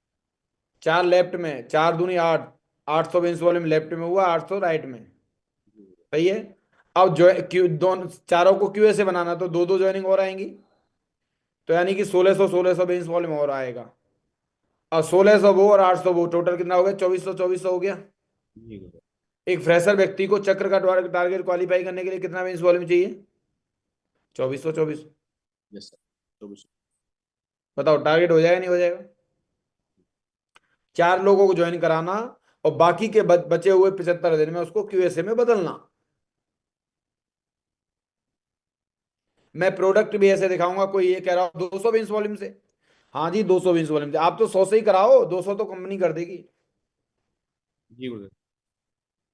4 लेफ्ट में 4 दूनी 8, 800 बेंच वॉल्यूम लेफ्ट में हुआ, 800 राइट में। सही है। अब जो क्यू दोनों चारों को क्यूएसए बनाना तो दो दो ज्वाइनिंग और आएंगी, तो यानी कि 1600 बेंच वॉल्यूम और आएगा। और 1600 वो और 800 वो, टोटल कितना हो गया, 2400 हो गया। जी गुरुदेव। एक फ्रेशर व्यक्ति को चक्र का टारगेट क्वालिफाई करने के लिए कितना बेंच वॉल्यूम चाहिए, 2400। Yes sir. 2400। बताओ टारगेट हो जाएगा नहीं हो जाएगा। 4 लोगों को ज्वाइन कराना, और बाकी के बचे हुए 75 दिन में उसको क्यूएसए में बदलना। मैं प्रोडक्ट भी ऐसे दिखाऊंगा, कोई ये कह रहा हो 220 वॉल्यूम से, हाँ जी 220 वॉल्यूम से, आप तो 100 से ही कराओ, 200 तो कंपनी कर देगी। जी गुरुदेव।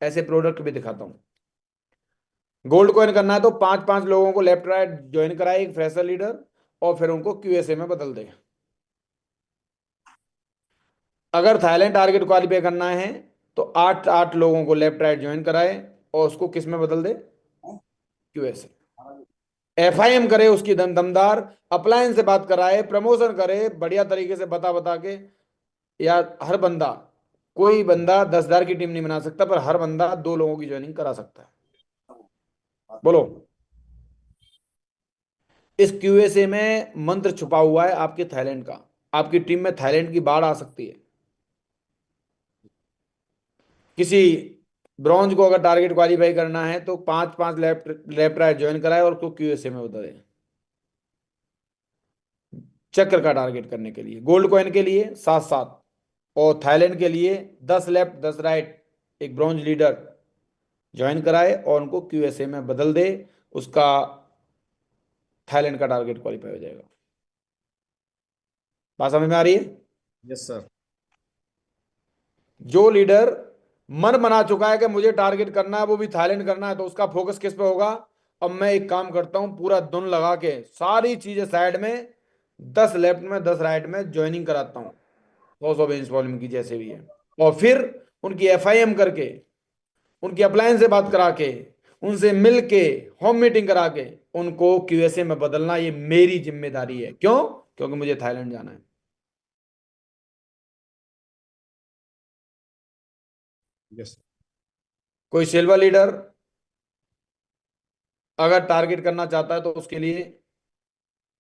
ऐसे प्रोडक्ट भी दिखाता हूँ। गोल्ड कॉइन करना है तो पांच पांच लोगों को लेफ्ट राइट ज्वाइन कराए, एक फ्रेशर लीडर, और फिर उनको क्यूएसए में बदल दे। अगर थाईलैंड टारगेट क्वालिफाई करना है तो आठ आठ लोगों को लेफ्ट राइट ज्वाइन कराए और उसको किस में बदल दे, क्यूएसए। एफआईएम करे उसकी दमदार, अप्लायंस से बात कराए, प्रमोशन करे बढ़िया तरीके से बता बता के। यार हर बंदा, कोई बंदा 10,000 की टीम नहीं बना सकता, पर हर बंदा 2 लोगों की ज्वाइनिंग करा सकता है। बोलो। इस क्यूएसए में मंत्र छुपा हुआ है आपके थाईलैंड का। आपकी टीम में थाईलैंड की बाढ़ आ सकती है। किसी ब्रॉन्ज को अगर टारगेट क्वालिफाई करना है तो पांच पांच लेफ्ट लेफ्ट राइट ज्वाइन कराए और उसको क्यूएसए में बता दें। चक्र का टारगेट करने के लिए, गोल्ड कॉइन के लिए 7 7, और थाईलैंड के लिए 10 लेफ्ट 10 राइट, एक ब्रॉन्ज लीडर ज्वाइन कराए और उनको क्यूएसए में बदल दे। उसका थाईलैंड का टारगेट क्वालिफाई हो जाएगा। बात समझ में आ रही है? Yes sir. जो लीडर मन बना चुका है कि मुझे टारगेट करना है, वो भी थाईलैंड करना है, तो उसका फोकस किस पे होगा? अब मैं एक काम करता हूं, पूरा धुन लगा के सारी चीजें साइड में, 10 लेफ्ट में 10 राइट में ज्वाइनिंग कराता हूँ, 100 वॉल्यूम की जैसे भी है। और फिर उनकी एफआईएम करके, उनकी अप्लायंस से बात करा के, उनसे मिल के, होम मीटिंग करा के उनको क्यूएसए में बदलना, ये मेरी जिम्मेदारी है। क्यों? क्योंकि मुझे थाईलैंड जाना है। यस कोई सिल्वर लीडर अगर टारगेट करना चाहता है तो उसके लिए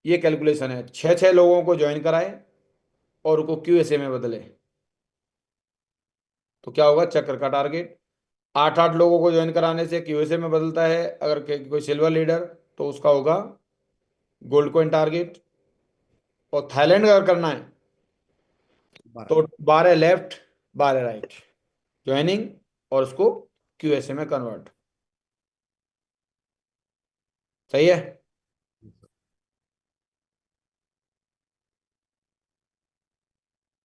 ये कैलकुलेशन है, 6 6 लोगों को ज्वाइन कराए और उनको क्यूएसए में बदले, तो क्या होगा? चक्र का टारगेट। 8 8 लोगों को ज्वाइन कराने से क्यूएसए में बदलता है अगर कोई सिल्वर लीडर, तो उसका होगा गोल्ड कॉइन टारगेट। और थाईलैंड अगर करना है बारह। तो 12 लेफ्ट 12 राइट ज्वाइनिंग और उसको क्यूएसए में कन्वर्ट। सही है?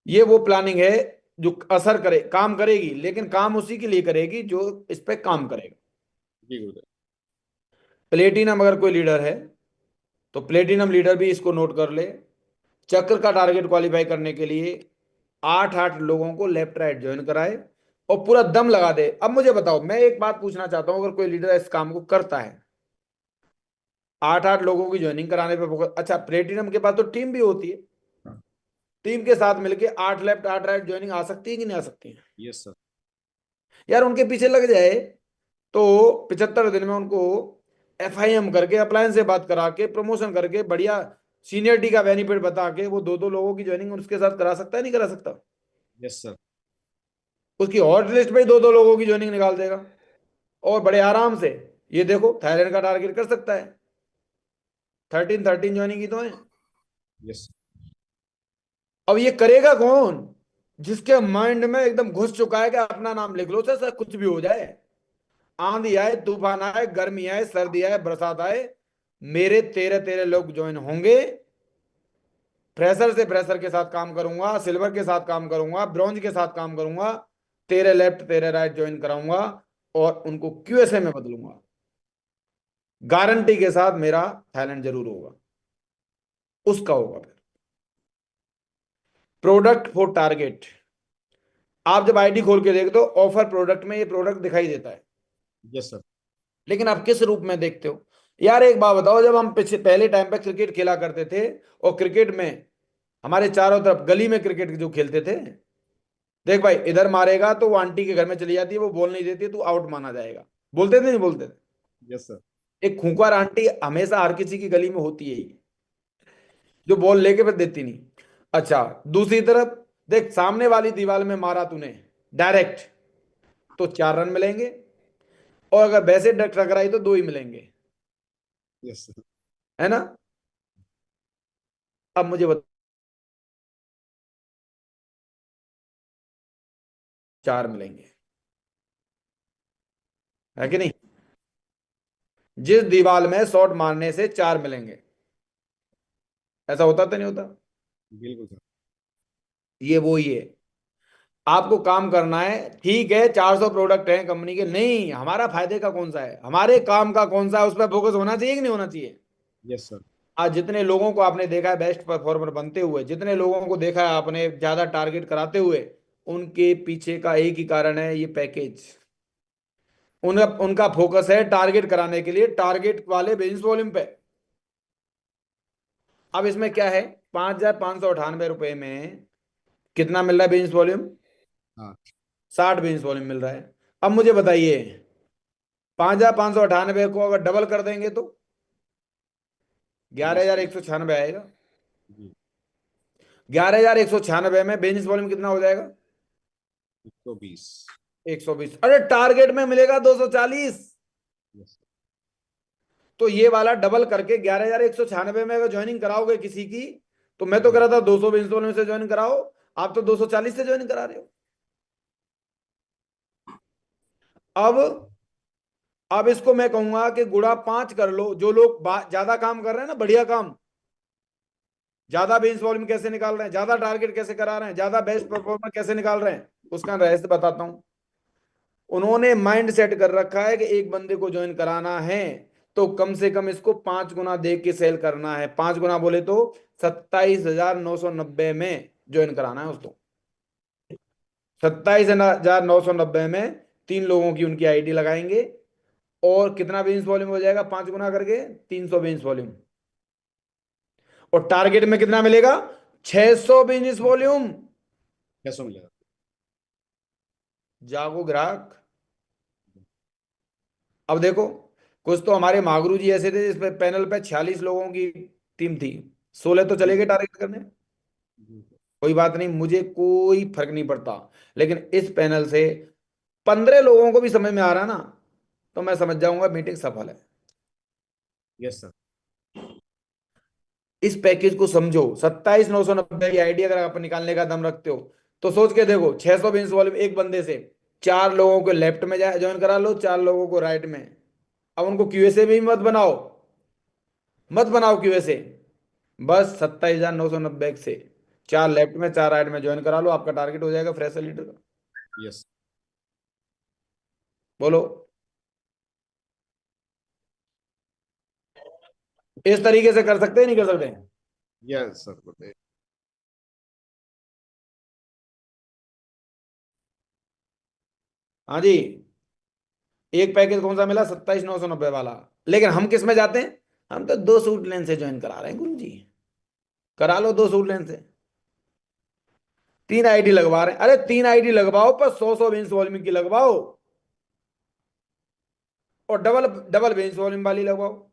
ये वो प्लानिंग है जो असर करे, काम करेगी, लेकिन काम उसी के लिए करेगी जो इस पे काम करेगा। जी गुरुदेव। प्लेटिनम अगर कोई लीडर है तो प्लेटिनम लीडर भी इसको नोट कर ले। चक्र का टारगेट क्वालिफाई करने के लिए 8 8 लोगों को लेफ्ट राइट ज्वाइन कराए और पूरा दम लगा दे। अब मुझे बताओ, मैं एक बात पूछना चाहता हूं, अगर कोई लीडर इस काम को करता है, 8 8 लोगों की ज्वाइनिंग कराने पे फोकस, अच्छा प्लेटिनम के पास तो टीम भी होती है, टीम के साथ मिलके 8 लेफ्ट 8 राइट ज्वाइनिंग आ सकती है कि नहीं आ सकती है? Yes sir. यार उनके पीछे लग जाए तो 75 दिन में उनको एफआईएम करके, अप्लायंस से बात करा के, प्रमोशन करके, बढ़िया सीनियरिटी का बेनिफिट बता के वो 2 2 लोगों की ज्वाइनिंग उसके साथ करा सकता है नहीं करा सकता? Yes sir. उसकी हॉट लिस्ट पे 2 2 लोगों की ज्वाइनिंग निकाल देगा और बड़े आराम से। ये देखो थाईलैंड का टारगेट कर सकता है, 13 13 ज्वाइनिंग की तो है। यस। अब ये करेगा कौन? जिसके माइंड में एकदम घुस चुका है कि अपना नाम लिख लो सर, कुछ भी हो जाए, आंधी आए तूफान आए गर्मी आए सर्दी आए बरसात आए, मेरे 13 13 लोग ज्वाइन होंगे। फ्रेशर से फ्रेशर के साथ काम करूंगा, सिल्वर के साथ काम करूंगा, ब्रॉन्ज के साथ काम करूंगा, 13 लेफ्ट 13 राइट ज्वाइन कराऊंगा और उनको क्यूएसए में बदलूंगा। गारंटी के साथ मेरा थाईलैंड जरूर होगा, उसका होगा फिर। प्रोडक्ट फॉर टारगेट, आप जब आईडी खोल के देख दो, ऑफर प्रोडक्ट में ये प्रोडक्ट दिखाई देता है, यस सर। लेकिन आप किस रूप में देखते हो? यार एक बात बताओ, जब हम पहले टाइम पे क्रिकेट खेला करते थे, और क्रिकेट में हमारे चारों तरफ गली में क्रिकेट जो खेलते थे, देख भाई इधर मारेगा तो वो आंटी के घर में चली जाती है, वो बॉल नहीं देती है, तू आउट माना जाएगा। बोलते थे नहीं बोलते थे? Yes sir. एक खूंखार आंटी हमेशा हर किसी की गली में होती है ही, जो बॉल लेके फिर देती नहीं। अच्छा, दूसरी तरफ देख, सामने वाली दीवार में मारा तूने डायरेक्ट तो 4 रन मिलेंगे, और अगर वैसे टकराई तो 2 ही मिलेंगे, यस सर। है ना? अब मुझे चार मिलेंगे, है कि नहीं? जिस दीवार में शॉट मारने से चार मिलेंगे, ऐसा होता तो नहीं होता? बिल्कुल सर। ये वो ही है। आपको काम करना है, ठीक है, 400 प्रोडक्ट हैं कंपनी के, नहीं, हमारा फायदे का कौन सा है, हमारे काम का कौन सा है, उस पर फोकस होना चाहिए कि नहीं होना चाहिए? Yes sir. आज जितने लोगों को आपने देखा है बेस्ट परफॉर्मर बनते हुए, जितने लोगों को देखा है आपने ज्यादा टारगेट कराते हुए, उनके पीछे का एक ही कारण है, ये पैकेज। उनका उनका फोकस है टारगेट कराने के लिए, टारगेट वाले बिजनेस वॉल्यूम पे। अब इसमें क्या है, 5,598 रुपए में कितना मिल रहा है बिजनेस वॉल्यूम? हाँ। 60 बिजनेस वॉल्यूम मिल रहा है। अब मुझे बताइए, 5,598 को अगर डबल कर देंगे तो ग्यारह यस। हजार एक सौ छियानवे आएगा। जी। 11,196 में बिजनेस वॉल्यूम कितना हो जाएगा? 120। 120। अरे टारगेट में मिलेगा 240। Yes sir. तो ये वाला डबल करके 11,196 में अगर ज्वाइनिंग कराओगे किसी की, तो मैं तो कह जी। रहा था 200 बिजनेस वॉल्यूम से ज्वाइन कराओ, आप तो 240 से ज्वाइन करा रहे हो। अब अब इसको मैं कहूंगा कि गुणा 5 कर लो, जो लोग ज्यादा काम कर रहे हैं ना, बढ़िया काम, ज्यादा बिजनेस वॉल्यूम कैसे निकाल रहे हैं, ज्यादा टारगेट कैसे करा रहे हैं, ज्यादा बेस्ट परफॉर्मर कैसे निकाल रहे हैं, उसका रहस्य बताता हूं। उन्होंने माइंड सेट कर रखा है कि एक बंदे को ज्वाइन कराना है तो कम से कम इसको 5 गुना दे के सेल करना है। 5 गुना बोले तो 27,990 में ज्वाइन कराना है उसको। 27,990 में 3 लोगों की उनकी आईडी लगाएंगे, और कितना बिजनेस वॉल्यूम हो जाएगा 5 गुना करके? 300 बिजनेस वॉल्यूम। और टारगेट में कितना मिलेगा? 600 बिजनेस वॉल्यूम। 600 मिलेगा। जागो ग्राहक। अब देखो, कुछ तो हमारे मागरू जी ऐसे थे जिसपे पैनल पे 46 लोगों की टीम थी, 16 तो जी चले गए सर। टारगेट करने। जी सर। कोई बात नहीं, मुझे कोई फर्क नहीं पड़ता, लेकिन इस पैनल से 15 लोगों को भी समझ में आ रहा ना, तो मैं समझ जाऊंगा मीटिंग सफल है। Yes sir. इस पैकेज को समझो, 27,990 की आईडी अगर आप निकालने का दम रखते हो, तो सोच के देखो, 600 बिजनेस वॉल्यूम एक बंदे से, 4 लोगों को लेफ्ट में ज्वाइन करा लो, 4 लोगों को राइट में। अब उनको क्यूएसए भी मत बनाओ, मत बनाओ क्यूएसए, बस 27,990 से 4 लेफ्ट में 4 राइट में ज्वाइन करा लो, आपका टारगेट हो जाएगा फ्रेशर लीडर का। यस। बोलो, इस तरीके से कर सकते हैं नहीं कर सकते? यस सर बताइए। हाँ जी। एक पैकेज कौन सा मिला? 27,990 वाला। लेकिन हम किस में जाते हैं? हम तो 2 सूट लेन से ज्वाइन करा रहे हैं गुरु जी। करा लो 2 सूट लेन से, 3 आईडी लगवा रहे हैं, अरे 3 आईडी लगवाओ पर 100 बेंच वॉल्यूम की लगवाओ, और डबल डबल बेंच वॉल्यूम वाली लगवाओ।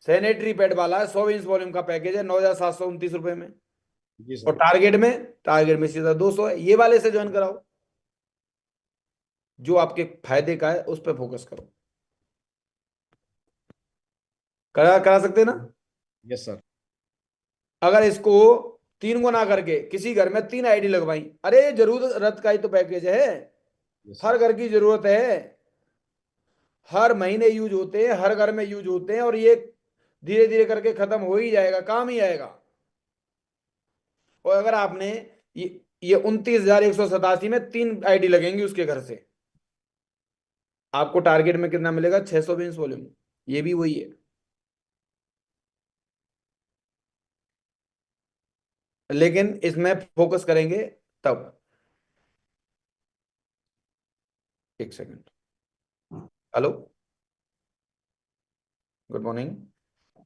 सैनिटरी पैड वाला है, 100 बेंच वॉल्यूम का पैकेज है, 9,729 रुपए में। जी और सर। टारगेट में सीधा 200 है, ये वाले से ज्वाइन कराओ, जो आपके फायदे का है उस पर फोकस करो। करा करा सकते हैं ना? Yes sir. अगर इसको 3 गुना करके किसी घर में 3 आईडी लगवाई, अरे जरूरत का ही तो पैकेज है, यस सर। हर घर की जरूरत है, हर महीने यूज होते हैं, हर घर में यूज होते हैं, और ये धीरे धीरे करके खत्म हो ही जाएगा, काम ही आएगा। और अगर आपने ये 29,187 में 3 आईडी लगेंगी उसके घर से, आपको टारगेट में कितना मिलेगा? 600 बिजनेस वॉल्यूम। ये भी वही है, लेकिन इसमें फोकस करेंगे तब। एक सेकंड। Hello, good morning.